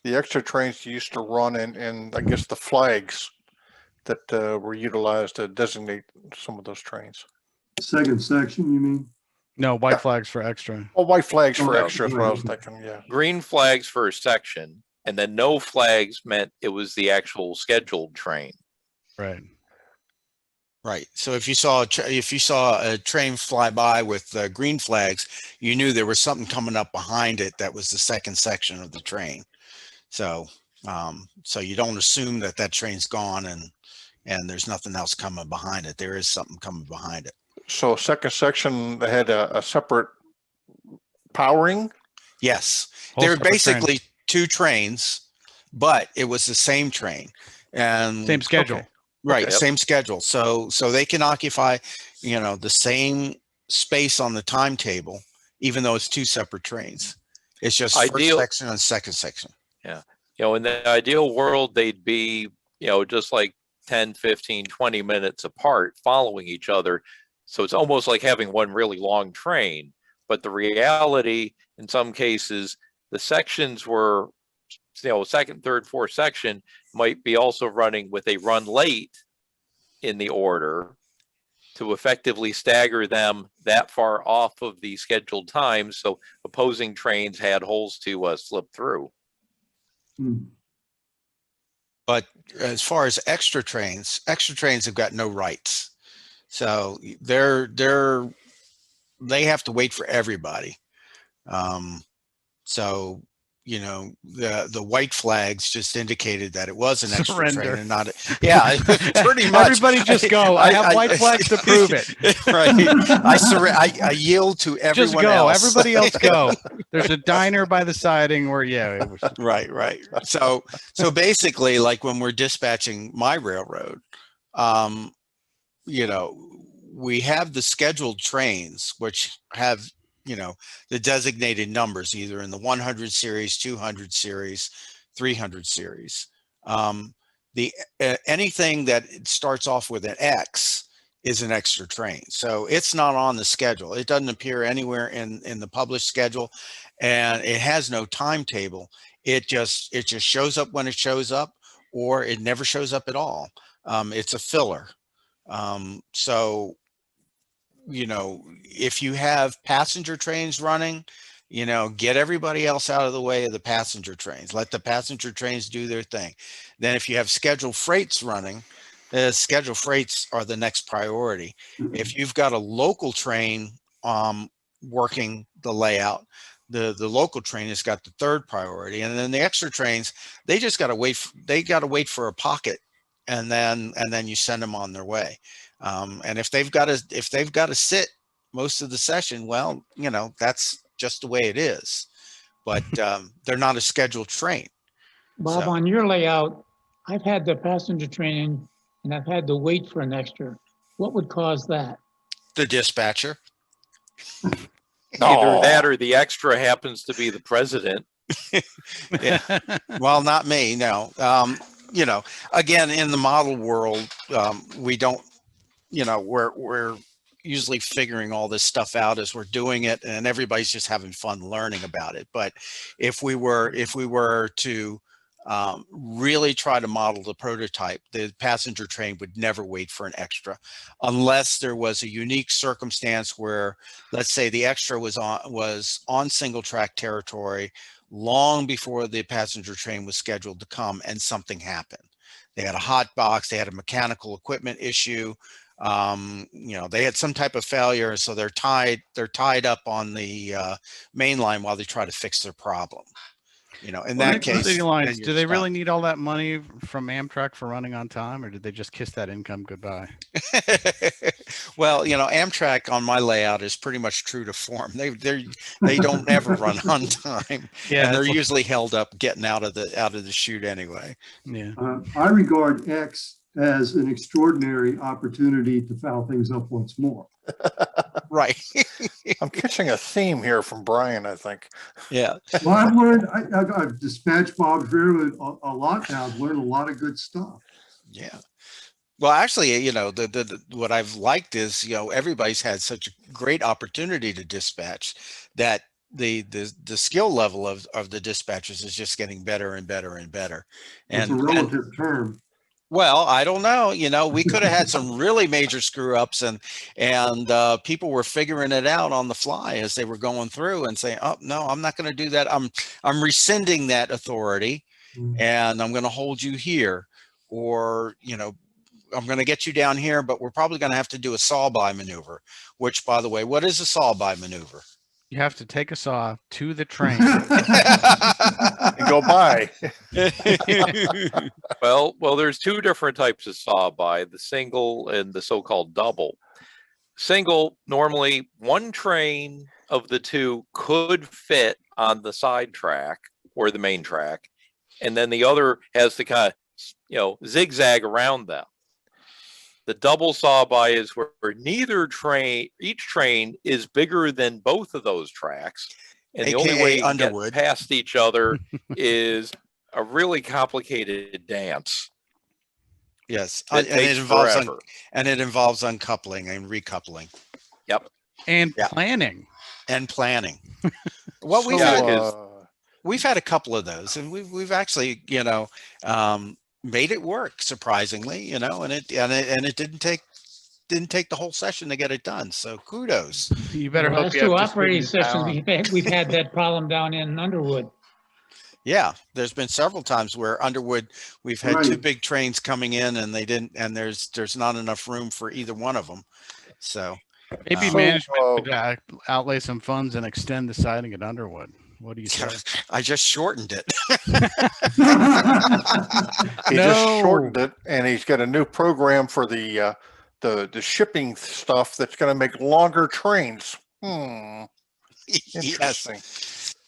The extra trains you used to run, and I guess the flags that were utilized to designate some of those trains.
Second section, you mean?
No, white flags for extra.
Oh, white flags for extra is what I was thinking, yeah.
Green flags for a section, and then no flags meant it was the actual scheduled train.
Right.
Right. So if you saw a train fly by with green flags, you knew there was something coming up behind it that was the second section of the train. So so you don't assume that train's gone and there's nothing else coming behind it. There is something coming behind it.
So second section, they had a separate powering?
Yes. They were basically 2 trains, but it was the same train and
same schedule.
Okay. Right. Same schedule. So they can occupy, the same space on the timetable, even though it's 2 separate trains. It's just first section and second section.
Yeah. In the ideal world, they'd be, just like 10, 15, 20 minutes apart following each other. So it's almost like having one really long train. But the reality, in some cases, the sections were, second, third, fourth section might be also running with a run late in the order to effectively stagger them that far off of the scheduled times. So opposing trains had holes to slip through.
But as far as extra trains have got no rights. So they have to wait for everybody. So the white flags just indicated that it was an extra train and not pretty much.
Everybody just go. I have white flags to prove it.
Right. I yield to everyone
just go.
else.
Everybody else go. There's a diner by the siding where it was
right. So basically, like when we're dispatching my railroad, we have the scheduled trains which have the designated numbers, either in the 100 series, 200 series, 300 series. Anything that starts off with an X is an extra train. So it's not on the schedule. It doesn't appear anywhere in the published schedule, and it has no timetable. It just shows up when it shows up, or it never shows up at all. It's a filler. So, if you have passenger trains running, get everybody else out of the way of the passenger trains. Let the passenger trains do their thing. Then if you have scheduled freights running, scheduled freights are the next priority. If you've got a local train working the layout, the local train has got the third priority. And then the extra trains, they just got to wait. They got to wait for a pocket, and then you send them on their way. And if they've got to sit most of the session, well, that's just the way it is. But they're not a scheduled train.
Bob,
So-
on your layout, I've had the passenger train and I've had to wait for an extra. What would cause that?
The dispatcher.
Either that or the extra happens to be the president.
Yeah. Well, not me. No. Again, in the model world, we don't, we're usually figuring all this stuff out as we're doing it, and everybody's just having fun learning about it. But if we were to really try to model the prototype, the passenger train would never wait for an extra, unless there was a unique circumstance where, let's say, the extra was on single track territory long before the passenger train was scheduled to come, and something happened. They had a hot box, they had a mechanical equipment issue, they had some type of failure, so they're tied up on the main line while they try to fix their problem. In that case,
City lines,
then
do
you're
they
stuck.
really need all that money from Amtrak for running on time, or did they just kiss that income goodbye?
Well, Amtrak on my layout is pretty much true to form. They don't ever run on time, and they're usually held up getting out of the chute anyway.
Yeah.
I regard X as an extraordinary opportunity to foul things up once more.
Right.
I'm catching a theme here from Brian, I think.
Yeah.
Well, I've learned, I've dispatched Bob Fairwood a lot now. I've learned a lot of good stuff.
Yeah. Well, actually, what I've liked is, everybody's had such a great opportunity to dispatch that the skill level of the dispatchers is just getting better and better and better.
It's a relative term.
Well, I don't know. We could have had some really major screw ups, and people were figuring it out on the fly as they were going through and saying, "Oh no, I'm not going to do that. I'm rescinding that authority, and I'm going to hold you here, or I'm going to get you down here, but we're probably going to have to do a saw-by maneuver." Which, by the way, what is a saw-by maneuver?
You have to take a saw to the train.
And go by.
Well, there's two different types of saw-by, the single and the so-called double. Single, normally one train of the two could fit on the side track or the main track, and then the other has to kind of, zigzag around them. The double saw-by is where each train is bigger than both of those tracks. And the only way you can get past each other is a really complicated dance.
Yes.
And it
involves uncoupling and recoupling.
Yep.
And planning.
And planning. Well, we've had a couple of those, and we've actually, made it work surprisingly, and it didn't take the whole session to get it done. So kudos.
You better hope
Last
you
two
have
operating sessions we've had that problem down in Underwood.
Yeah, there's been several times where Underwood, we've had two big trains coming in, and there's not enough room for either one of them. So
maybe management would outlay some funds and extend the siding at Underwood. What do you say?
I just shortened it.
He just shortened it, and he's got a new program for the shipping stuff that's going to make longer trains. Interesting.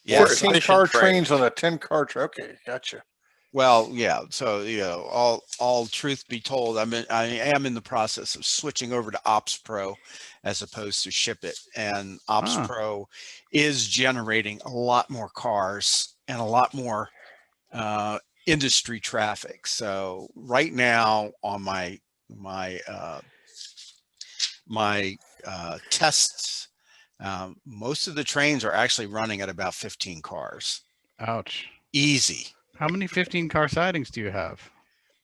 Yes.
14-car trains on a 10-car train. Okay, gotcha.
Well, yeah. So all truth be told, I am in the process of switching over to Ops Pro as opposed to Ship It, and Ops Pro is generating a lot more cars and a lot more industry traffic. So right now on my tests, most of the trains are actually running at about 15 cars.
Ouch.
Easy.
How many 15-car sidings do you have?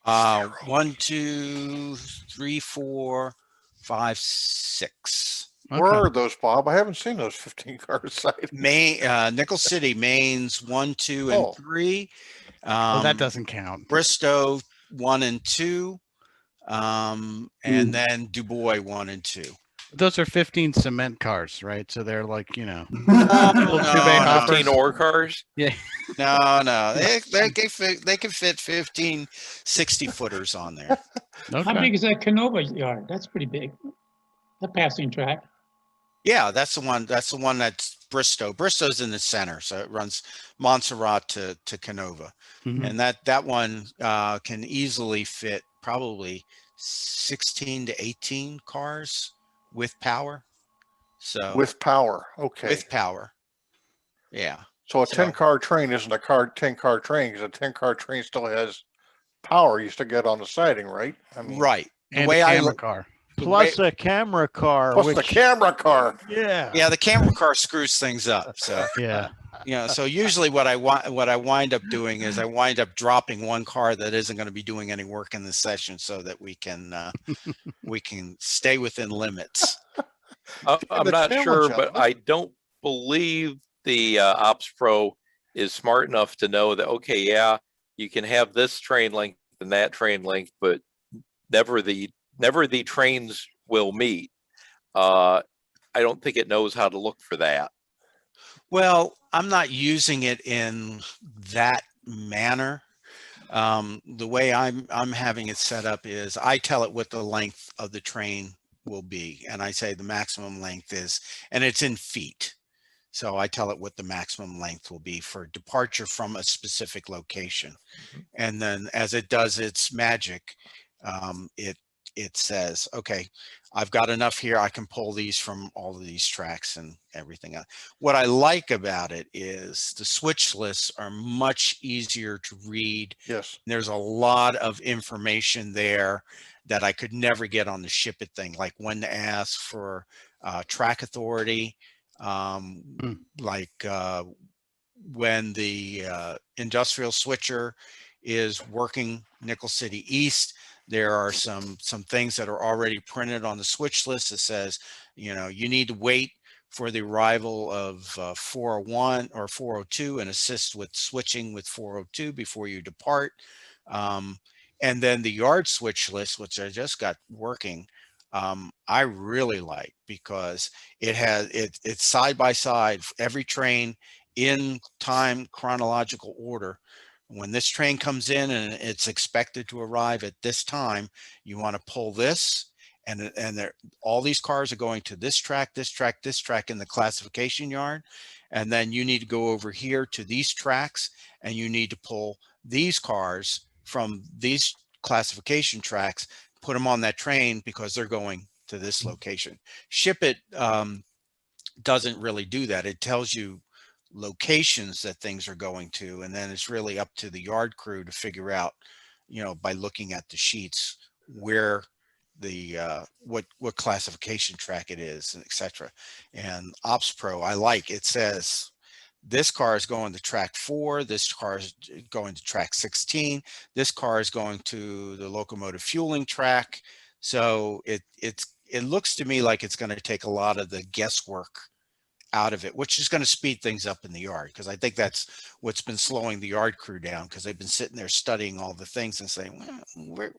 1, 2, 3, 4, 5, 6.
Where
Okay.
are those, Bob? I haven't seen those 15 car sightings.
Nickel City, Maine's 1, 2, and
Oh.
3.
Well, that doesn't count.
Bristow 1 and 2. And then Du Bois 1 and 2.
Those are 15 cement cars, right? So they're like, you know,
No,
little two-bay
no.
hoppers.
15 ore cars.
No. They can fit 15 60-footers on there.
How
Okay.
big is that Canova yard? That's pretty big. The passing track.
Yeah, that's the one. That's the one that's Bristow. Bristow's in the center, so it runs Montserrat to Canova,
Mhm.
and that one can easily fit probably 16 to 18 cars with power. So
With power. Okay.
with power, yeah.
So a
So-
10-car train isn't a 10-car train, because a 10-car train still has power you still get on the siding, right? I mean,
Right. The
And
way
a
I
camera
look,
car.
Plus a camera car,
plus
which
the camera car.
yeah.
yeah, the camera car screws things up. So
Yeah.
so usually what I wind up doing is I wind up dropping one car that isn't going to be doing any work in this session, so that we can stay within limits.
I'm
the
not
challenge
sure,
of
but
it.
I don't believe the Ops Pro is smart enough to know that, okay, yeah, you can have this train length and that train length, but never the trains will meet. I don't think it knows how to look for that.
Well, I'm not using it in that manner. The way I'm having it set up is I tell it what the length of the train will be, and I say the maximum length is, and it's in feet. So I tell it what the maximum length will be for departure from a specific location. And then as it does its magic, it says, okay, I've got enough here. I can pull these from all of these tracks and everything else. What I like about it is the switch lists are much easier to read.
Yes.
There's a lot of information there that I could never get on the Ship It thing, like when to ask for track authority, like when the industrial switcher is working Nickel City East, there are some things that are already printed on the switch list that says, you need to wait for the arrival of 401 or 402 and assist with switching with 402 before you depart. And then the yard switch list, which I just got working, I really like, because it's side by side, every train in time chronological order. When this train comes in and it's expected to arrive at this time, you want to pull this, and all these cars are going to this track, this track, this track in the classification yard. And then you need to go over here to these tracks, and you need to pull these cars from these classification tracks, put them on that train because they're going to this location. Ship It doesn't really do that. It tells you locations that things are going to, and then it's really up to the yard crew to figure out, by looking at the sheets, where the what classification track it is, and etc. And Ops Pro, I like, it says this car is going to track 4, this car is going to track 16, this car is going to the locomotive fueling track. So it looks to me like it's going to take a lot of the guesswork out of it, which is going to speed things up in the yard, because I think that's what's been slowing the yard crew down, because they've been sitting there studying all the things and saying, well,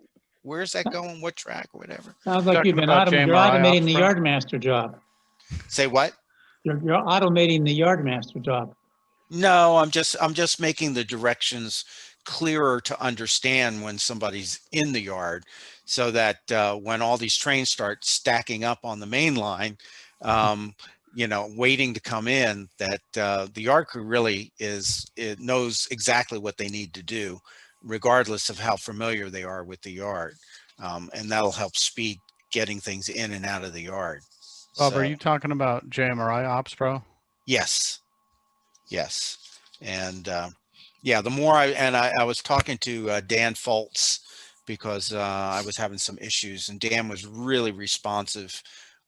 where's that going, what track, or whatever.
Sounds like
Talking
you've been
about
you're
JMRI
automating
ops,
the
bro?
yard master job.
Say what?
You're automating the yard master job.
No, I'm just making the directions clearer to understand when somebody's in the yard, so that when all these trains start stacking up on the main line, waiting to come in, that the yard crew really knows exactly what they need to do, regardless of how familiar they are with the yard. And that'll help speed getting things in and out of the yard.
Bob,
So,
are you talking about JMRI Ops Pro?
yes. And the more I was talking to Dan Foltz, because I was having some issues, and Dan was really responsive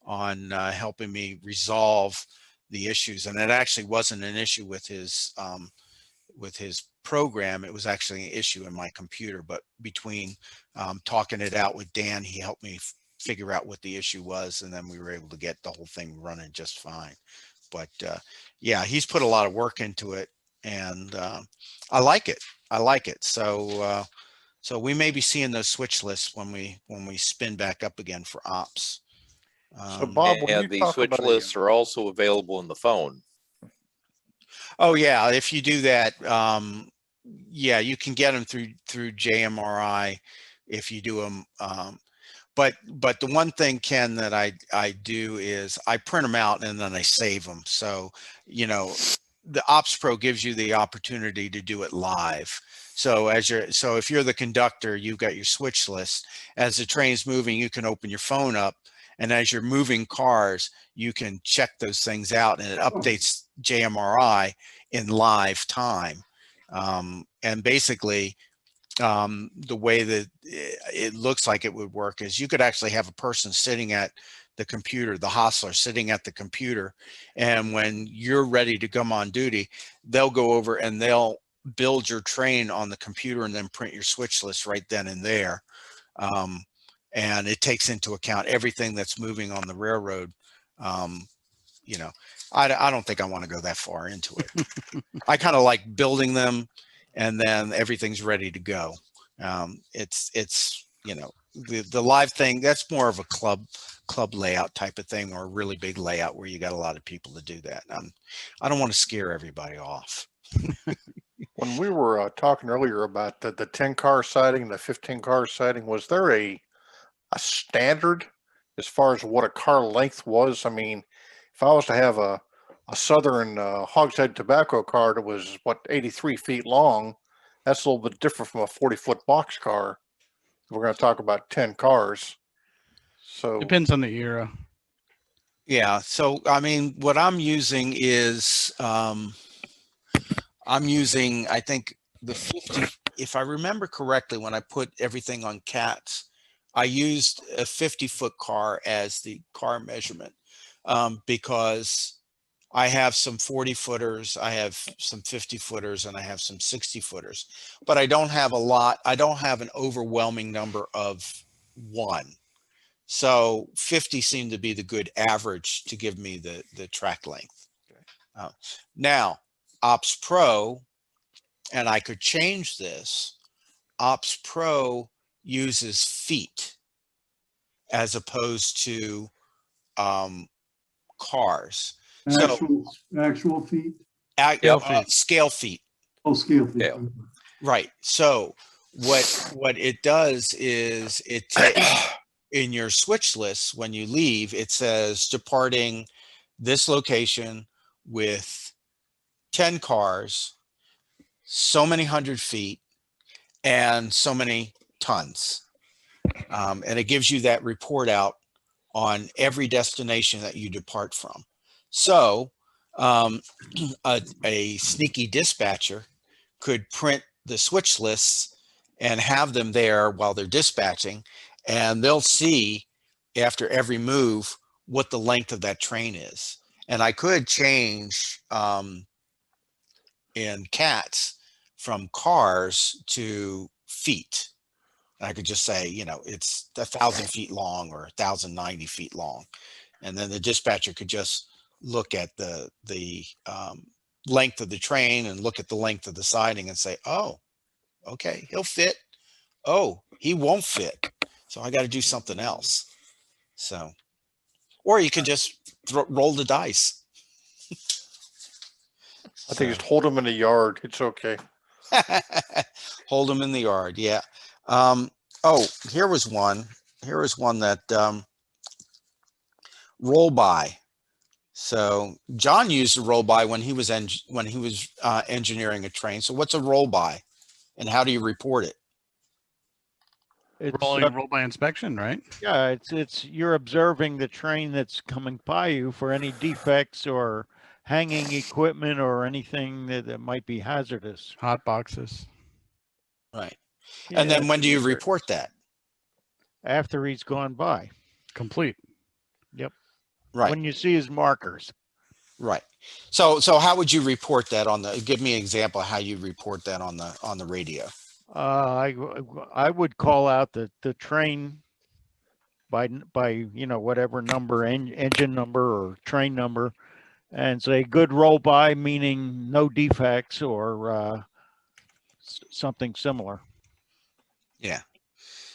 on helping me resolve the issues. And it actually wasn't an issue with his program, it was actually an issue in my computer, but between talking it out with Dan, he helped me figure out what the issue was, and then we were able to get the whole thing running just fine. But yeah, he's put a lot of work into it, and I like it. I like it. So so we may be seeing those switch lists when we spin back up again for ops.
So Bob, when you
And the
talk
switch
about
lists are also available in the phone.
Oh yeah, if you do that, yeah, you can get them through JMRI if you do them. But the one thing, Ken, that I do is I print them out and then I save them. So, you know, the Ops Pro gives you the opportunity to do it live. So so if you're the conductor, you've got your switch list. As the train's moving, you can open your phone up, and as you're moving cars, you can check those things out, and it updates JMRI in live time. And basically, the way that it looks like it would work is you could actually have a person sitting at the computer, the hostler sitting at the computer, and when you're ready to come on duty, they'll go over and they'll build your train on the computer and then print your switch list right then and there. And it takes into account everything that's moving on the railroad. You know, I don't think I want to go that far into it. I kind of like building them, and then everything's ready to go. It's you know, the live thing, that's more of a club layout type of thing, or a really big layout where you got a lot of people to do that. I don't want to scare everybody off.
when we were talking earlier about the 10 car sighting and the 15 car sighting, was there a standard as far as what a car length was? I mean, if I was to have a Southern hogshead tobacco car that was what 83 feet long, that's a little bit different from a 40-foot box car. We're going to talk about 10 cars. So
Depends on the era.
Yeah. So, I mean, what I'm using is, I'm using, I think the 50, if I remember correctly, when I put everything on CATs, I used a 50-foot car as the car measurement, because I have some 40-footers, I have some 50-footers, and I have some 60-footers, but I don't have a lot. I don't have an overwhelming number of one. So 50 seemed to be the good average to give me the track length. Now, Ops Pro, and I could change this, Ops Pro uses feet as opposed to cars.
Actual feet?
Scale feet.
Oh, scale feet.
Scale.
Right. So what it does is it takes in your switch list, when you leave, it says departing this location with 10 cars, so many 100 feet, and so many tons. And it gives you that report out on every destination that you depart from. So a sneaky dispatcher could print the switch lists and have them there while they're dispatching, and they'll see after every move what the length of that train is. And I could change in CATs from cars to feet. I could just say, you know, it's 1,000 feet long or 1,090 feet long. And then the dispatcher could just look at the length of the train and look at the length of the siding and say, oh, okay, he'll fit. Oh, he won't fit. So I got to do something else. So, or you can just roll the dice.
I think just hold them in the yard. It's okay.
Hold them in the yard. Yeah. Oh, here was one. Here was one that roll by. So John used a roll by when he was engineering a train. So what's a roll by, and how do you report it?
It's
Roll by inspection, right?
yeah, it's you're observing the train that's coming by you for any defects or hanging equipment or anything that might be hazardous.
Hot boxes.
Right.
Yeah,
And then when do you report that?
after he's gone by.
Complete.
Yep.
Right.
When you see his markers.
Right. So how would you report that on the, give me an example of how you report that on the radio?
I would call out the train by whatever number, engine number or train number, and say good roll by, meaning no defects or something similar.
Yeah.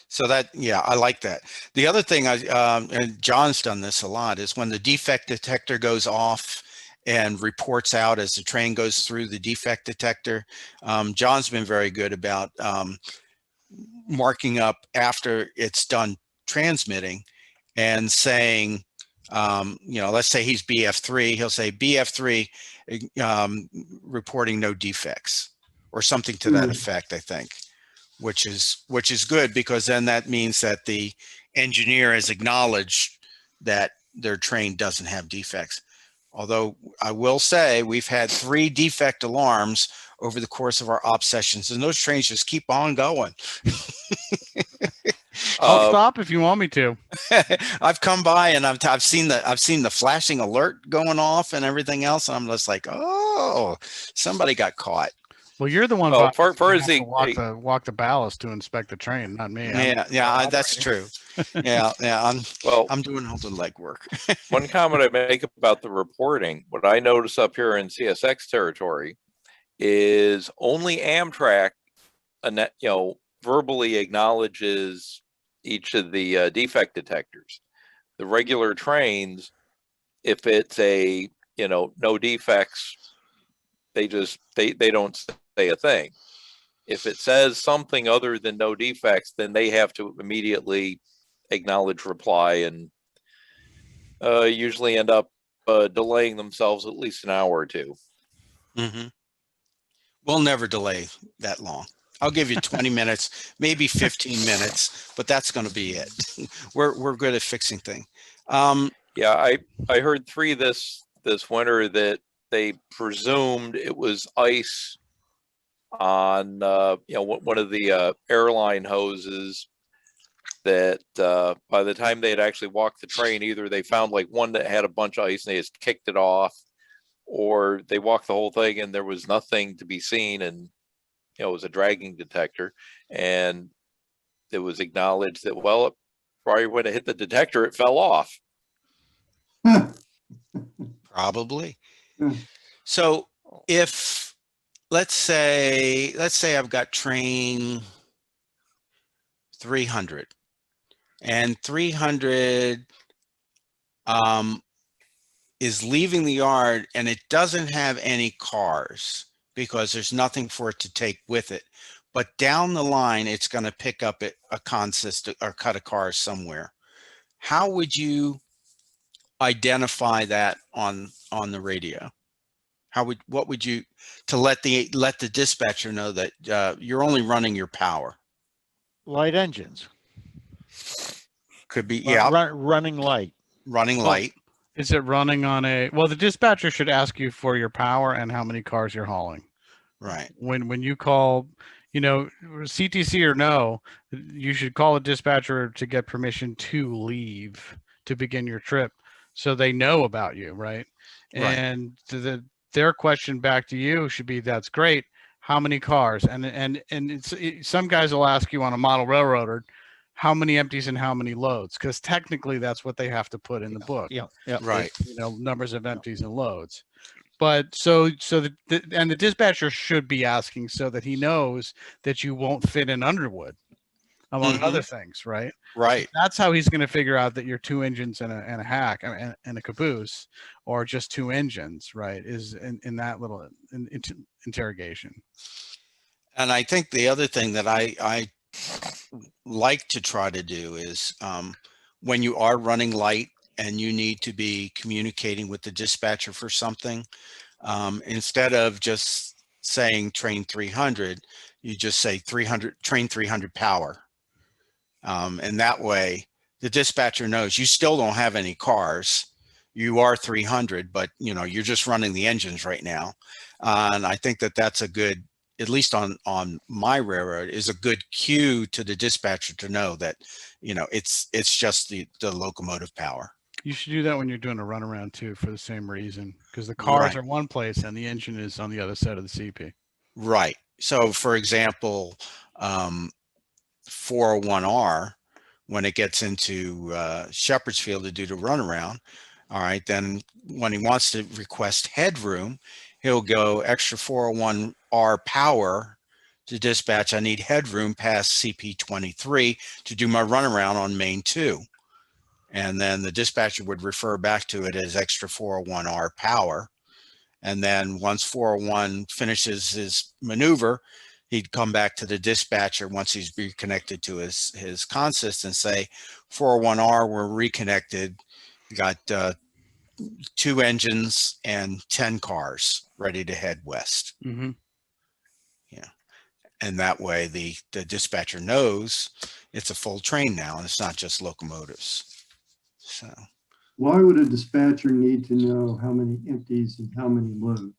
So that, yeah, I like that. The other thing and John's done this a lot, is when the defect detector goes off and reports out as the train goes through the defect detector. John's been very good about marking up after it's done transmitting and saying, let's say he's BF3, he'll say BF3 reporting no defects or something to that effect, I think, which is good, because then that means that the engineer has acknowledged that their train doesn't have defects. Although I will say we've had 3 defect alarms over the course of our op sessions, and those trains just keep on going.
I'll stop if you want me to.
I've come by and I've seen the flashing alert going off and everything else, and I'm just like, oh, somebody got caught.
Well, you're the one
Well,
who
for
has to walk the ballast to inspect the train, not me.
Yeah, that's true. Yeah, I'm doing all the legwork.
One comment I make about the reporting, what I notice up here in CSX territory is only Amtrak, verbally acknowledges each of the defect detectors. The regular trains, if it's a no defects, they don't say a thing. If it says something other than no defects, then they have to immediately acknowledge reply, and usually end up delaying themselves at least an hour or two.
Mm-hmm. We'll never delay that long. I'll give you 20 minutes, maybe 15 minutes, but that's going to be it. We're good at fixing things.
Yeah, I heard 3 this winter that they presumed it was ice on one of the airline hoses, that by the time they had actually walked the train, either they found like one that had a bunch of ice and they just kicked it off, or they walked the whole thing and there was nothing to be seen, and it was a dragging detector, and it was acknowledged that, well, it probably when it hit the detector it fell off.
Probably. So if let's say I've got train 300, and 300 is leaving the yard, and it doesn't have any cars because there's nothing for it to take with it, but down the line it's going to pick up a consist or cut a car somewhere. How would you identify that on the radio? What would you, to let the dispatcher know that you're only running your power?
Light engines.
Could be, yeah.
Running light.
Running light.
Is it running on well, the dispatcher should ask you for your power and how many cars you're hauling.
Right.
When you call, CTC or no, you should call a dispatcher to get permission to leave, to begin your trip, so they know about you, right? And their question back to you should be, that's great, how many cars? And some guys will ask you on a model railroader, how many empties and how many loads, because technically that's what they have to put in the book.
Yeah.
Right.
Numbers of empties and loads. But so the dispatcher should be asking so that he knows that you won't fit in Underwood, among other things, right?
Right.
That's how he's going to figure out that you're 2 engines and a hack and a caboose, or just 2 engines, right? Is in that little interrogation.
And I think the other thing that I like to try to do is when you are running light and you need to be communicating with the dispatcher for something, instead of just saying train 300, you just say 300, train 300 power. And that way the dispatcher knows you still don't have any cars. You are 300, but you're just running the engines right now. And I think that that's a good, at least on my railroad, is a good cue to the dispatcher to know that, it's just the locomotive power.
You should do that when you're doing a runaround too, for the same reason, because the cars
Right.
are one place and the engine is on the other side of the CP.
Right. So for example, 401R, when it gets into Shepherd's Field to do the runaround, all right, then when he wants to request headroom, he'll go extra 401R power to dispatch. I need headroom past CP23 to do my runaround on main 2. And then the dispatcher would refer back to it as extra 401R power. And then once 401 finishes his maneuver, he'd come back to the dispatcher once he's reconnected to his consist and say, 401R, we're reconnected. We got 2 engines and 10 cars ready to head west.
Mm-hmm.
Yeah. And that way the dispatcher knows it's a full train now and it's not just locomotives. So
Why would a dispatcher need to know how many empties and how many loads?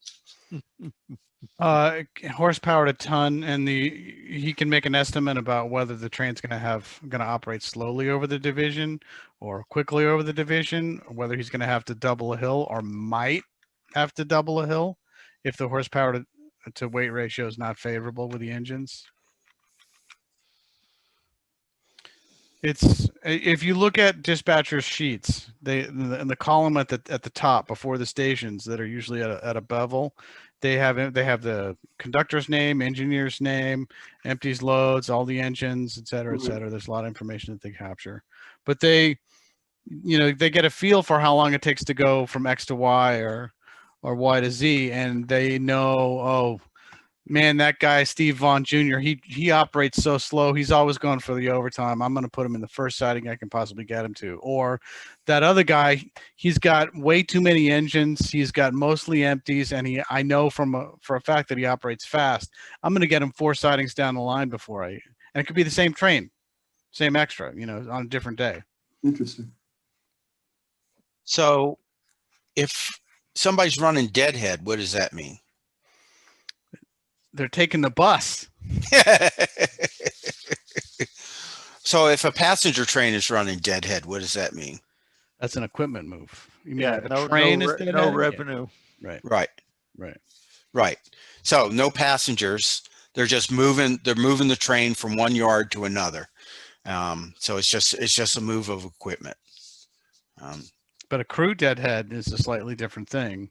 Horsepower to ton, and he can make an estimate about whether the train's going to operate slowly over the division or quickly over the division, or whether he's going to have to double a hill or might have to double a hill if the horsepower to weight ratio is not favorable with the engines. It's, if you look at dispatchers' sheets, in the column at the top before the stations that are usually at a bevel, they have the conductor's name, engineer's name, empties, loads, all the engines, et cetera, et cetera. There's a lot of information that they capture, but they get a feel for how long it takes to go from X to Y or Y to Z, and they know, oh man, that guy Steve Vaughn Jr. He operates so slow. He's always going for the overtime. I'm going to put him in the first siding I can possibly get him to. Or that other guy, he's got way too many engines. He's got mostly empties, and I know for a fact that he operates fast. I'm going to get him 4 sidings down the line and it could be the same train, same extra, on a different day.
Interesting.
So if somebody's running deadhead, what does that mean?
They're taking the bus.
So if a passenger train is running deadhead, what does that mean?
That's an equipment move. You mean
Yeah,
like a train is deadhead?
no
Yeah.
revenue.
Right. So no passengers. They're just moving. They're moving the train from one yard to another. So it's just a move of equipment.
But a crew deadhead is a slightly different thing,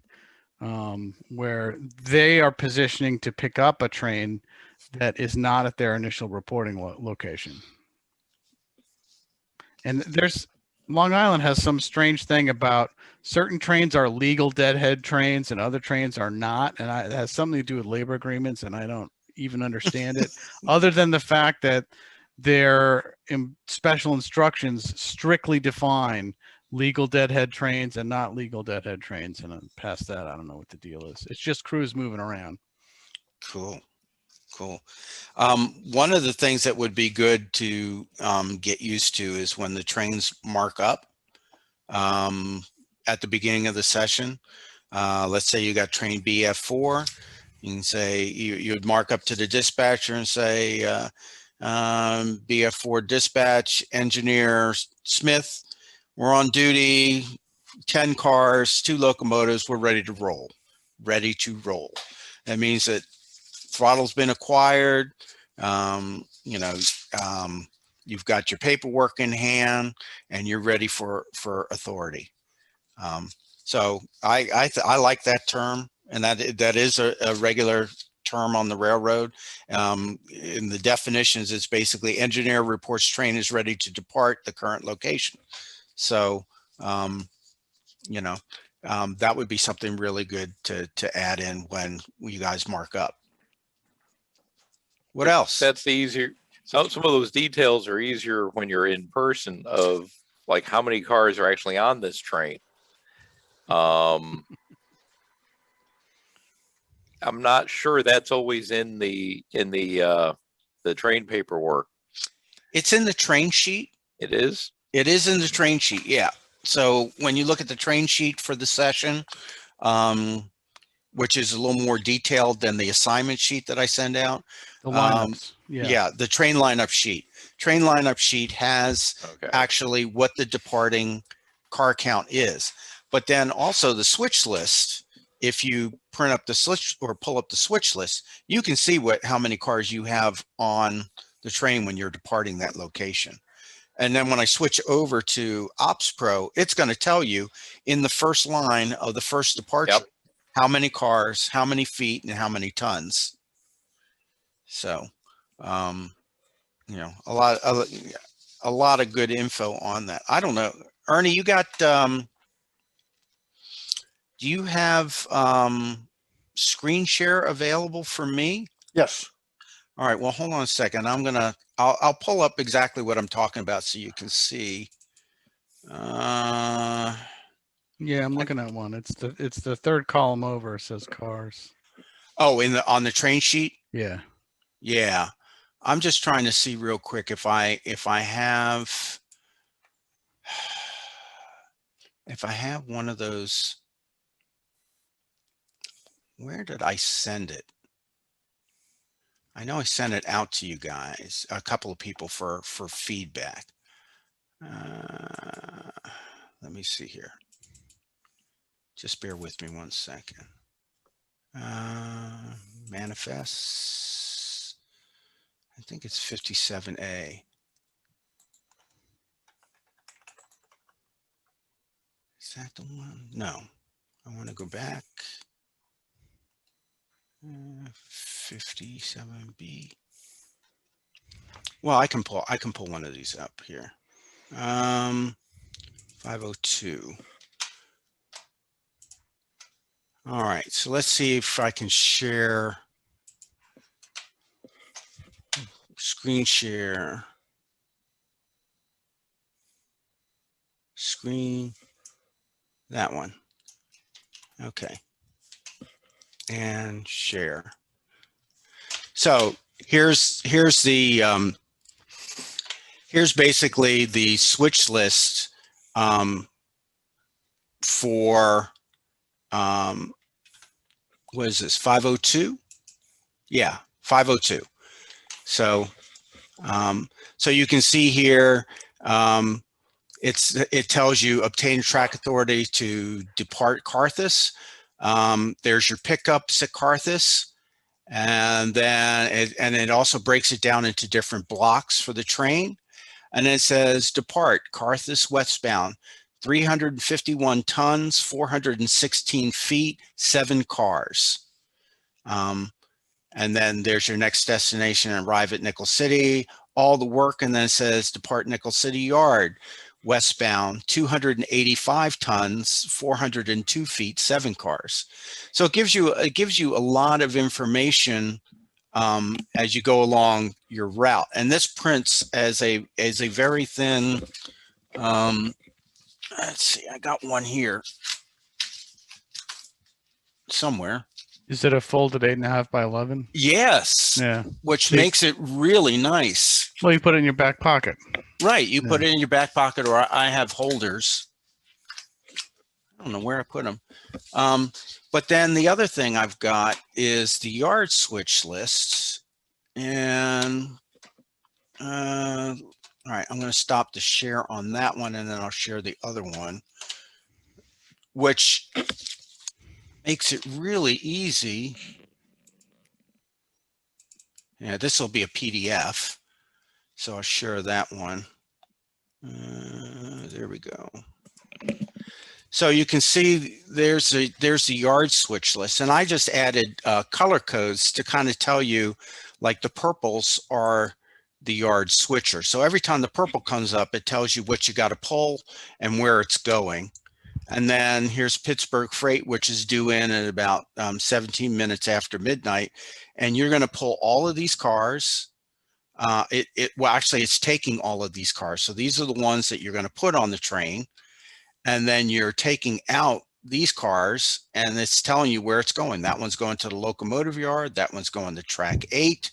where they are positioning to pick up a train that is not at their initial reporting location. And Long Island has some strange thing about certain trains are legal deadhead trains and other trains are not. And it has something to do with labor agreements, and I don't even understand it, other than the fact that their special instructions strictly define legal deadhead trains and not legal deadhead trains. And past that, I don't know what the deal is. It's just crews moving around.
Cool. One of the things that would be good to get used to is when the trains mark up at the beginning of the session. Let's say you got train BF4. You can say you'd mark up to the dispatcher and say BF4 dispatch engineer Smith, we're on duty, 10 cars, 2 locomotives, we're ready to roll. That means that throttle's been acquired. You've got your paperwork in hand and you're ready for authority. So I like that term, and that is a regular term on the railroad. In the definitions, it's basically engineer reports train is ready to depart the current location. So, that would be something really good to add in when you guys mark up. What else?
That's the easier. Some of those details are easier when you're in person, of like how many cars are actually on this train. I'm not sure that's always in the train paperwork.
It's in the train sheet.
It is?
It is in the train sheet, yeah. So when you look at the train sheet for the session, which is a little more detailed than the assignment sheet that I send out.
The lineups.
Yeah, the train lineup sheet. Train lineup sheet has actually what the departing car count is. But then also the switch list, if you print up the switch or pull up the switch list, you can see how many cars you have on the train when you're departing that location. And then when I switch over to Ops Pro, it's going to tell you in the first line of the first departure, how many cars, how many feet, and how many tons. So, you know, a lot of good info on that. I don't know, Ernie, you got, do you have screen share available for me?
Yes.
All right, well, hold on a second. I'll pull up exactly what I'm talking about so you can see.
Yeah, I'm looking at one. It's the third column over. It says cars.
Oh, on the train sheet?
Yeah.
Yeah. I'm just trying to see real quick if I have one of those. Where did I send it? I know I sent it out to you guys, a couple of people for feedback. Let me see here. Just bear with me 1 second. Manifests. I think it's 57A. Is that the one? No. I want to go back. 57B. Well, I can pull one of these up here. 502. All right, so let's see if I can share, screen share, screen, that one. Okay, and share. So here's basically the switch list for what is this, 502? Yeah, 502. So so you can see here, it tells you obtain track authority to depart Carthus. There's your pickups at Carthus, and then it also breaks it down into different blocks for the train. And it says depart Carthus westbound, 351 tons, 416 feet, 7 cars. And then there's your next destination, arrive at Nickel City, all the work, and then it says depart Nickel City Yard, westbound, 285 tons, 402 feet, 7 cars. So it gives you a lot of information as you go along your route. And this prints as a very thin, let's see, I got one here somewhere.
Is it a folded 8.5 by 11?
Yes.
Yeah.
Which makes it really nice.
Well, you put it in your back pocket.
Right. You put it in your back pocket, or I have holders. I don't know where I put them. But then the other thing I've got is the yard switch lists. And all right, I'm going to stop the share on that one, and then I'll share the other one, which makes it really easy. Yeah, this will be a PDF, so I'll share that one. There we go. So you can see there's the yard switch list, and I just added color codes to kind of tell you, like the purples are the yard switcher. So every time the purple comes up, it tells you what you got to pull and where it's going. And then here's Pittsburgh Freight, which is due in at about 17 minutes after midnight. And you're going to pull all of these cars. Well, actually, it's taking all of these cars. So these are the ones that you're going to put on the train. And then you're taking out these cars, and it's telling you where it's going. That one's going to the locomotive yard. That one's going to track 8.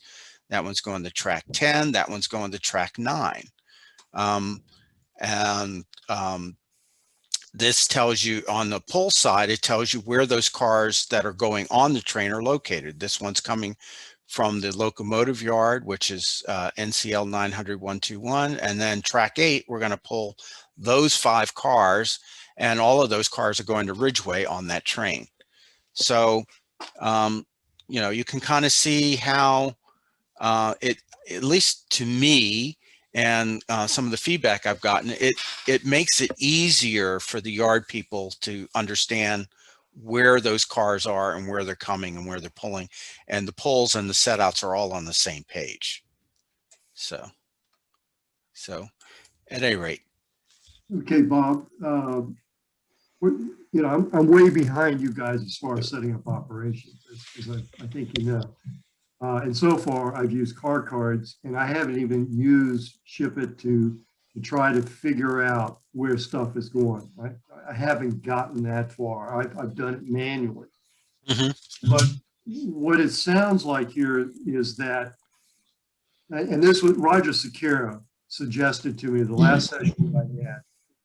That one's going to track 10. That one's going to track 9. This tells you on the pull side, it tells you where those cars that are going on the train are located. This one's coming from the locomotive yard, which is NCL 900-121. And then track 8, we're going to pull those 5 cars, and all of those cars are going to Ridgeway on that train. So, you can kind of see how it, at least to me, and some of the feedback I've gotten, it makes it easier for the yard people to understand where those cars are and where they're coming and where they're pulling, and the pulls and the setouts are all on the same page. So at any rate.
Okay, Bob, I'm way behind you guys as far as setting up operations, as I think you know. And so far, I've used car cards, and I haven't even used Ship It to try to figure out where stuff is going. I haven't gotten that far. I've done it manually. But what it sounds like here is that, and this was Roger Sakara suggested to me the last session I had.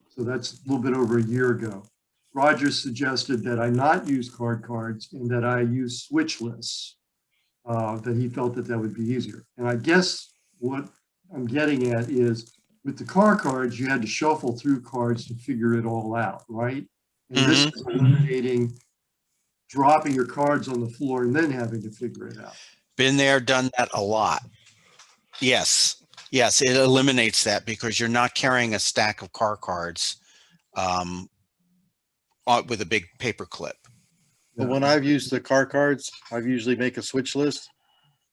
So that's a little bit over a year ago. Roger suggested that I not use cards and that I use switch lists. That he felt that would be easier. And I guess what I'm getting at is with the car cards, you had to shuffle through cards to figure it all out, right? And this is eliminating dropping your cards on the floor and then having to figure it out.
Been there, done that a lot. Yes, it eliminates that because you're not carrying a stack of car cards with a big paper clip.
But when I've used the car cards, I've usually make a switch list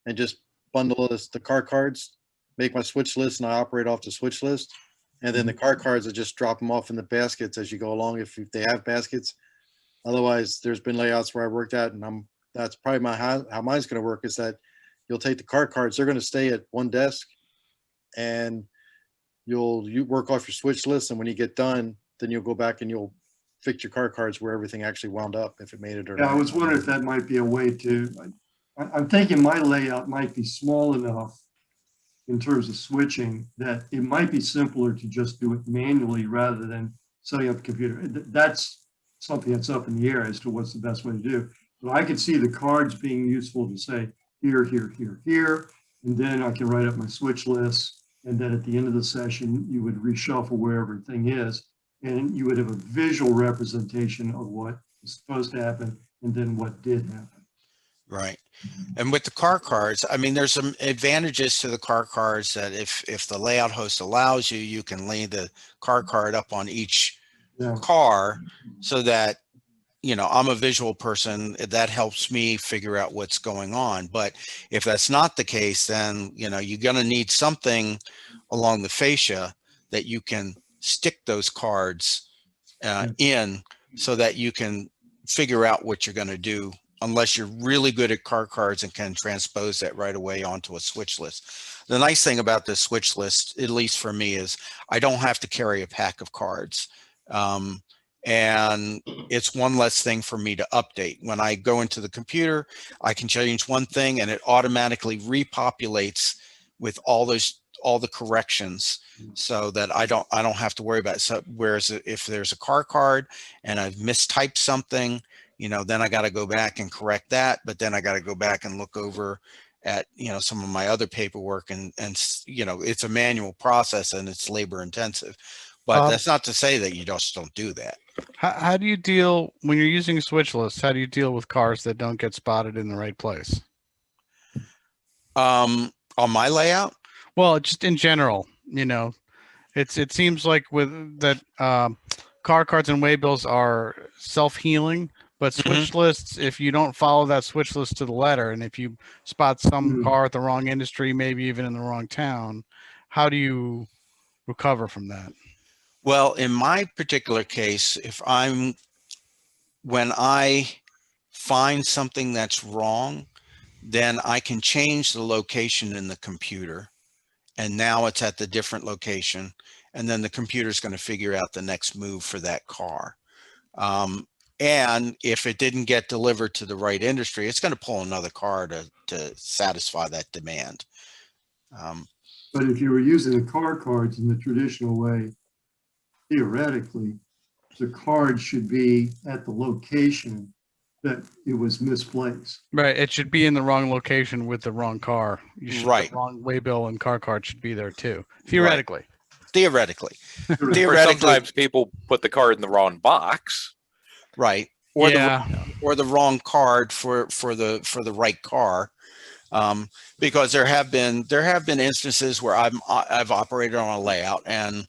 and just bundle the car cards, make my switch list, and I operate off the switch list. And then the car cards, I just drop them off in the baskets as you go along if they have baskets. Otherwise, there's been layouts where I worked at, and that's probably how mine's going to work, is that you'll take the car cards, they're going to stay at one desk, and you work off your switch list, and when you get done, then you'll go back and you'll fix your car cards where everything actually wound up, if it made it or not.
I was wondering if that might be a way to, I'm thinking my layout might be small enough in terms of switching that it might be simpler to just do it manually rather than setting up a computer. That's something that's up in the air as to what's the best way to do. But I could see the cards being useful to say here, here, here, here, and then I can write up my switch list. And then at the end of the session, you would reshuffle where everything is. And you would have a visual representation of what was supposed to happen and then what did happen.
Right. And with the car cards, I mean, there's some advantages to the car cards that if the layout host allows you, you can lay the car card up on each car so that, I'm a visual person. That helps me figure out what's going on. But if that's not the case, then, you're going to need something along the fascia that you can stick those cards in so that you can figure out what you're going to do, unless you're really good at car cards and can transpose that right away onto a switch list. The nice thing about the switch list, at least for me, is I don't have to carry a pack of cards. And it's one less thing for me to update. When I go into the computer, I can change one thing and it automatically repopulates with all the corrections, so that I don't have to worry about it. So whereas if there's a car card and I've mistyped something, then I got to go back and correct that. But then I got to go back and look over at, some of my other paperwork and it's a manual process and it's labor intensive. But that's not to say that you just don't do that.
How do you deal when you're using switch lists? How do you deal with cars that don't get spotted in the right place?
On my layout?
Well, just in general, it seems like with that car cards and waybills are self-healing, but switch lists, if you don't follow that switch list to the letter, and if you spot some car at the wrong industry, maybe even in the wrong town, how do you recover from that?
Well, in my particular case, when I find something that's wrong, then I can change the location in the computer. And now it's at the different location. And then the computer's going to figure out the next move for that car. And if it didn't get delivered to the right industry, it's going to pull another car to satisfy that demand.
But if you were using the car cards in the traditional way, theoretically, the card should be at the location that it was misplaced.
Right. It should be in the wrong location with the wrong car.
Right.
The wrong waybill and car card should be there too, theoretically.
Theoretically,
Or
theoretically,
sometimes people put the card in the wrong box.
right? Or
Yeah.
the wrong card for the right car. Because there have been instances where I've operated on a layout and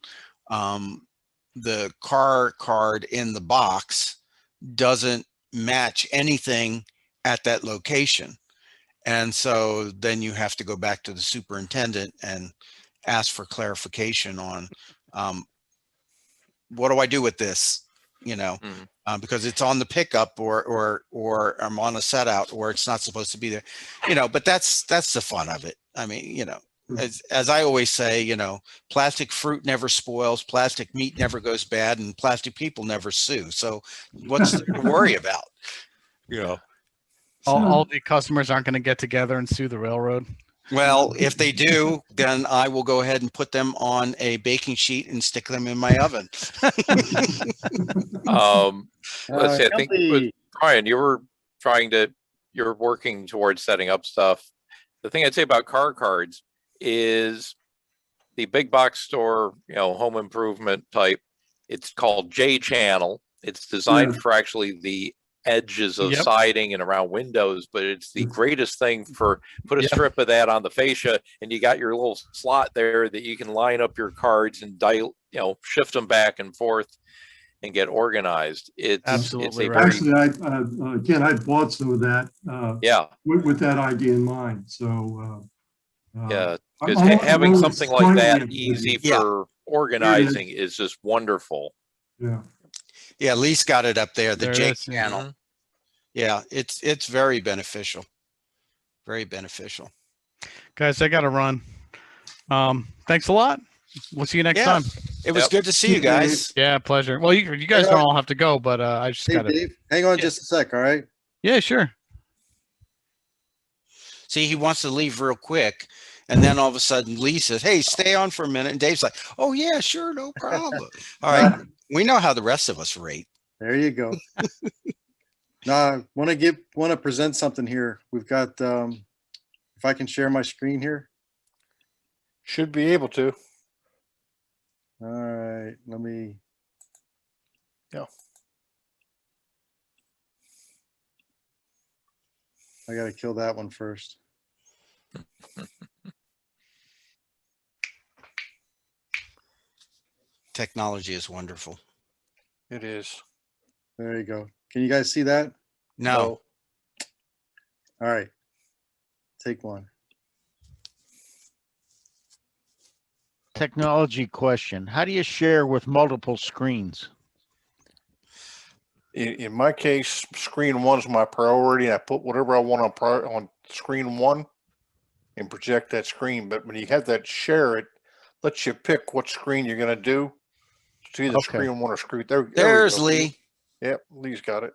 the car card in the box doesn't match anything at that location. And so then you have to go back to the superintendent and ask for clarification on what do I do with this, you know, because it's on the pickup or I'm on a set out or it's not supposed to be there, you know, but that's the fun of it. I mean, you know, as I always say, you know, plastic fruit never spoils, plastic meat never goes bad, and plastic people never sue. So what's to worry about? You know,
All the customers aren't going to get together and sue the railroad.
well, if they do, then I will go ahead and put them on a baking sheet and stick them in my oven.
Let's see, I think with Brian, you're working towards setting up stuff. The thing I'd say about car cards is the big box store, you know, home improvement type. It's called J channel. It's designed for actually the edges of siding and around windows, but it's the greatest thing for put a strip of that on the fascia and you got your little slot there that you can line up your cards and dial, you know, shift them back and forth and get organized. It's
absolutely
it's
right.
Actually, I bought some of that. With that idea in mind. So
because having something like that easy for organizing is just wonderful.
Yeah, Lee's got it up there, the J channel.
Mm-hmm.
Yeah, it's very beneficial. Very beneficial.
Guys, I got to run. Thanks a lot. We'll see you next time.
It was good to see you guys.
Yeah, pleasure. Well, you guys don't all have to go, but I just got to.
Dave, hang on just a sec, all right?
Yeah, sure.
See, he wants to leave real quick. And then all of a sudden Lee says, hey, stay on for a minute. And Dave's like, oh, yeah, sure, no problem. All right. We know how the rest of us rate.
There you go. Now, I want to present something here. We've got, if I can share my screen here.
Should be able to.
All right, let me.
Yeah.
I got to kill that one first.
Technology is wonderful.
It is.
There you go. Can you guys see that?
No.
All right. Take one.
Technology question. How do you share with multiple screens?
In my case, screen one's my priority, and I put whatever I want on screen one and project that screen. But when you have that share, it lets you pick what screen you're going to do. It's either screen one or screen.
There's Lee.
Yep, Lee's got it.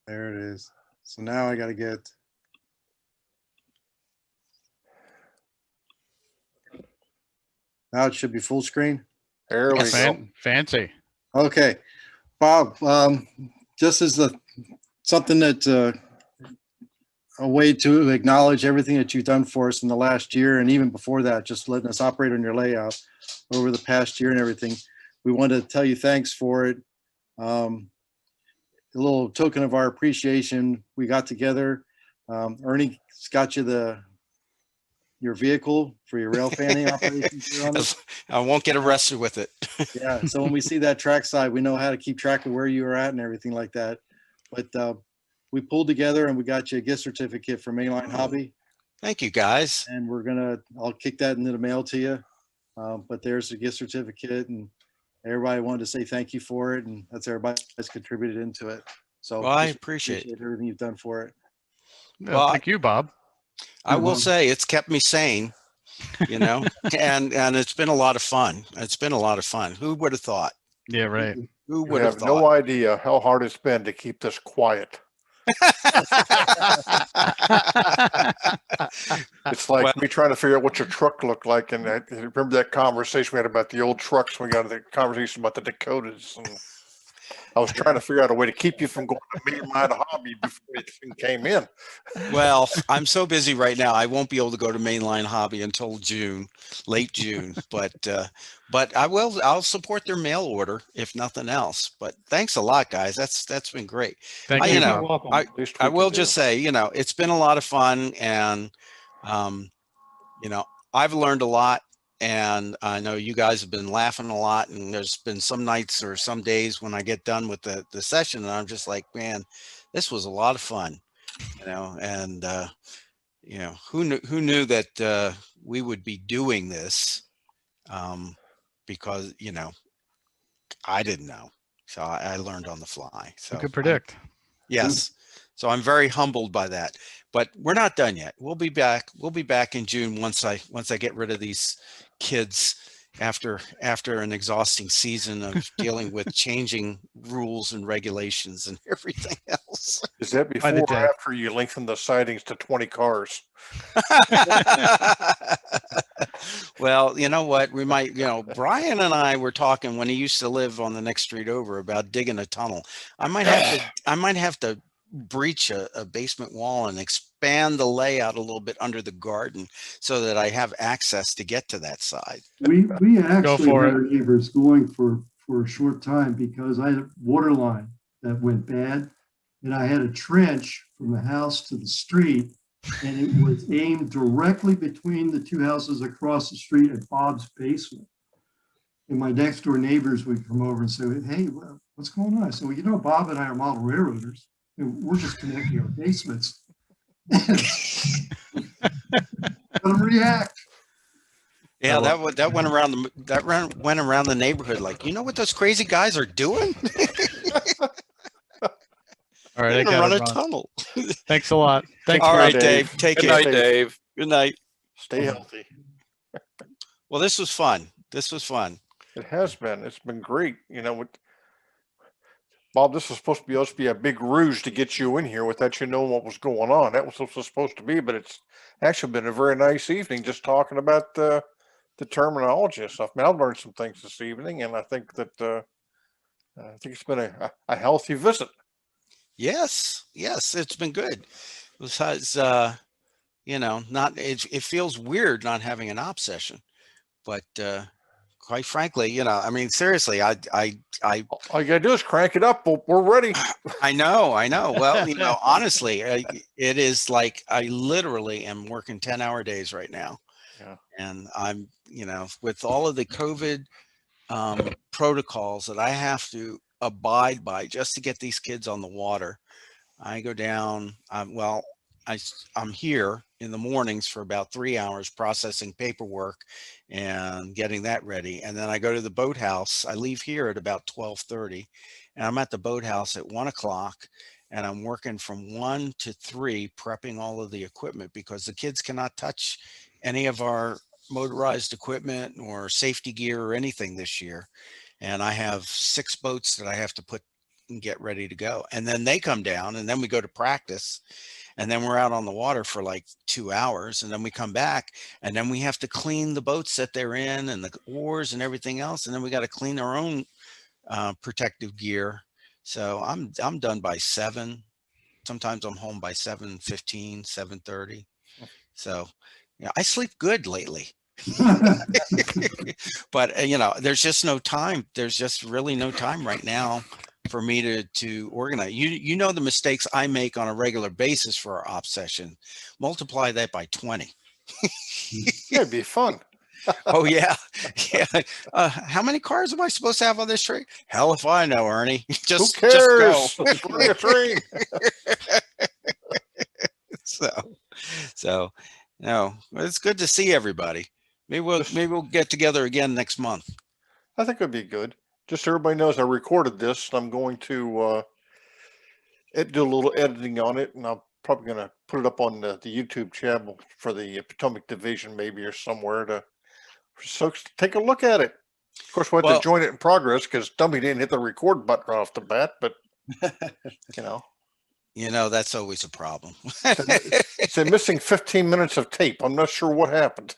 There it is. So now I got to get. Now it should be full screen.
There we go.
Fancy.
Okay, Bob. Just as something that a way to acknowledge everything that you've done for us in the last year, and even before that, just letting us operate on your layout over the past year and everything. We wanted to tell you thanks for it. A little token of our appreciation. We got together. Ernie's got you your vehicle for your rail fanning operations.
I won't get arrested with it.
Yeah. So when we see that trackside, we know how to keep track of where you are at and everything like that. But we pulled together and we got you a gift certificate for Mainline Hobby.
Thank you, guys.
And I'll kick that into the mail to you. But there's a gift certificate, and everybody wanted to say thank you for it. And that's everybody that's contributed into it. So
well, I appreciate
everything you've done for it.
Well, thank you, Bob.
I will say it's kept me sane, you know, and it's been a lot of fun. It's been a lot of fun. Who would have thought?
Yeah, right.
Who would have thought?
No idea how hard it's been to keep this quiet. It's like me trying to figure out what your truck looked like. And I remember that conversation we had about the old trucks. We got the conversation about the Dakotas. And I was trying to figure out a way to keep you from going to mainline hobby before it came in.
Well, I'm so busy right now. I won't be able to go to mainline hobby until June, late June. But I'll support their mail order if nothing else. But thanks a lot, guys. That's been great.
Thank
I-
you.
you know,
You're
Bob.
welcome.
Least
I
we
will
can
just
do.
say, it's been a lot of fun, and I've learned a lot, and I know you guys have been laughing a lot, and there's been some nights or some days when I get done with the session and I'm just like, man, this was a lot of fun, and who knew that we would be doing this, because I didn't know. So I learned on the fly. So
Who could predict?
yes. So I'm very humbled by that, but we're not done yet. We'll be back. We'll be back in June once I get rid of these kids after an exhausting season of dealing with changing rules and regulations and everything else.
Is that
By the
before or
day.
after you lengthen the sidings to 20 cars?
Well, you know what? We might, Brian and I were talking when he used to live on the next street over about digging a tunnel. I might have to breach a basement wall and expand the layout a little bit under the garden so that I have access to get to that side.
We actually
for
had
it.
our neighbors going for a short time because I had a water line that went bad, and I had a trench from the house to the street, and it was aimed directly between the two houses across the street at Bob's basement. And my next door neighbors would come over and say, "Hey, what's going on?" I said, "Well, Bob and I are model railroaders, and we're just connecting our basements." Let them react.
Yeah, that went around the neighborhood. Like, what those crazy guys are doing?
All right,
They're
I
gonna
got
run
to
a
run.
tunnel.
Thanks a lot. Thanks.
All
care,
right,
Dave.
Dave. Take
Good
care.
night, Dave.
Good night.
Stay healthy.
Well, this was fun. This was fun.
It has been. It's been great. Bob, this was supposed to be a big ruse to get you in here without you knowing what was going on. That was what it was supposed to be, but it's actually been a very nice evening just talking about the terminology and stuff. Man, I've learned some things this evening, and I think that it's been a healthy visit.
Yes, it's been good. Besides, it feels weird not having an op session, but quite frankly, seriously,
All you gotta do is crank it up. We're ready.
I know. Well, honestly, it is like I literally am working 10-hour days right now.
Yeah.
And I'm, with all of the COVID protocols that I have to abide by just to get these kids on the water, I go down. I'm here in the mornings for about 3 hours processing paperwork and getting that ready. And then I go to the boathouse. I leave here at about 12:30 and I'm at the boathouse at 1 o'clock and I'm working from 1 to 3 prepping all of the equipment because the kids cannot touch any of our motorized equipment or safety gear or anything this year. And I have 6 boats that I have to put and get ready to go. And then they come down and then we go to practice. And then we're out on the water for like 2 hours and then we come back and then we have to clean the boats that they're in and the oars and everything else. And then we got to clean our own protective gear. So I'm done by 7. Sometimes I'm home by 7:15, 7:30. So I sleep good lately. But there's just no time. There's just really no time right now for me to organize. The mistakes I make on a regular basis for our op session. Multiply that by 20.
Yeah, it'd be fun.
Oh yeah. How many cars am I supposed to have on this train? Hell if I know, Ernie.
Who cares?
Just go.
It's running a train.
So no, it's good to see everybody. Maybe we'll get together again next month.
I think it'd be good. Just so everybody knows, I recorded this. I'm going to do a little editing on it, and I'm probably going to put it up on the YouTube channel for the Potomac Division, maybe, or somewhere for folks to take a look at it. Of course, we'll have to join it in progress because Dummy didn't hit the record button right off the bat, but
that's always a problem.
It's a missing 15 minutes of tape. I'm not sure what happened.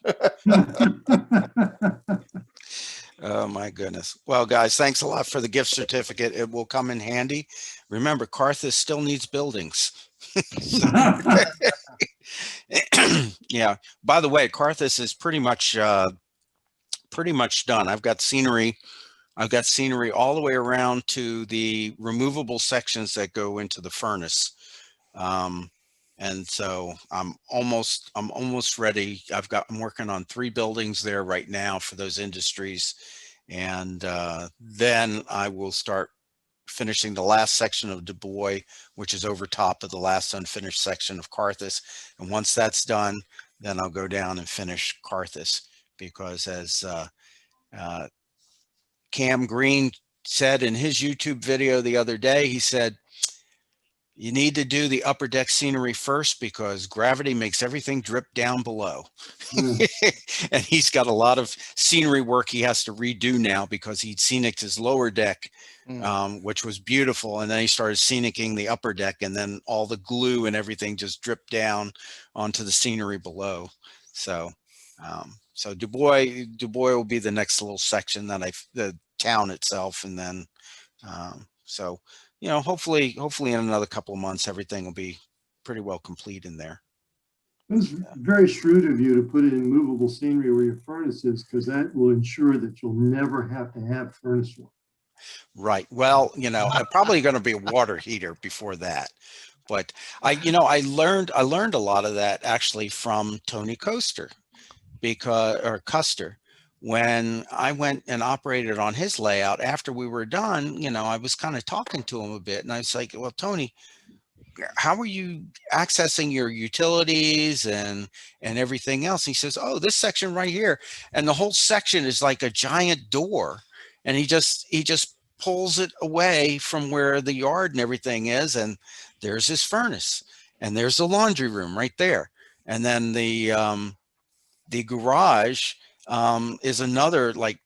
Oh my goodness. Well, guys, thanks a lot for the gift certificate. It will come in handy. Remember, Carthage still needs buildings. Yeah. By the way, Carthage is pretty much done. I've got scenery all the way around to the removable sections that go into the furnace. And so I'm almost ready. I'm working on 3 buildings there right now for those industries. And then I will start finishing the last section of Du Bois, which is over top of the last unfinished section of Carthage. And once that's done, then I'll go down and finish Carthage, because as Cam Green said in his YouTube video the other day, he said, you need to do the upper deck scenery first because gravity makes everything drip down below. And he's got a lot of scenery work he has to redo now because he'd scenicked his lower deck, which was beautiful. And then he started scenicking the upper deck, and then all the glue and everything just dripped down onto the scenery below. So, so Du Bois will be the next little section that the town itself. And then, so, you know, hopefully in another couple of months, everything will be pretty well complete in there.
It was very shrewd of you to put it in movable scenery where your furnace is, because that will ensure that you'll never have to have furnace work.
Right. Well, you know, I'm probably going to be a water heater before that. But I learned a lot of that actually from Tony Custer, Custer. When I went and operated on his layout after we were done, you know, I was kind of talking to him a bit, and I was like, well, Tony, how are you accessing your utilities and everything else? And he says, oh, this section right here. And the whole section is like a giant door. And he just pulls it away from where the yard and everything is. And there's his furnace, and there's the laundry room right there. And then the garage is another like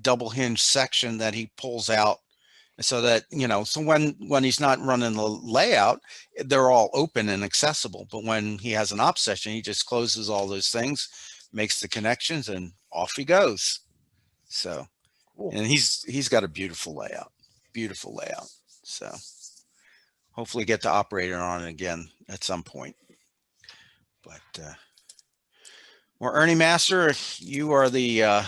double hinge section that he pulls out, so that, you know, so when he's not running the layout, they're all open and accessible. But when he has an op session, he just closes all those things, makes the connections, and off he goes. So, and he's got a beautiful layout. So hopefully get to operate on it again at some point. But well, Ernie Master, you are the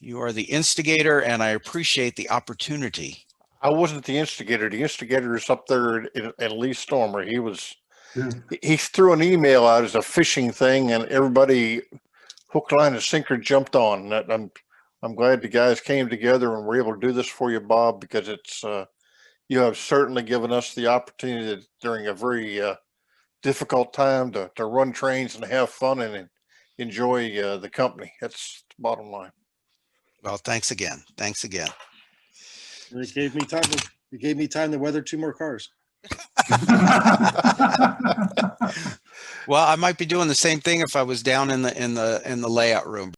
instigator, and I appreciate the opportunity.
I wasn't the instigator. The instigator is up there at Lee Stormer. He threw an email out as a phishing thing, and everybody hook, line, and sinker jumped on. I'm glad the guys came together and were able to do this for you, Bob, because it's you have certainly given us the opportunity during a very difficult time to run trains and have fun and enjoy the company. That's the bottom line.
Well, thanks again.
And it gave me time to weather 2 more cars.
Well, I might be doing the same thing if I was down in the layout room.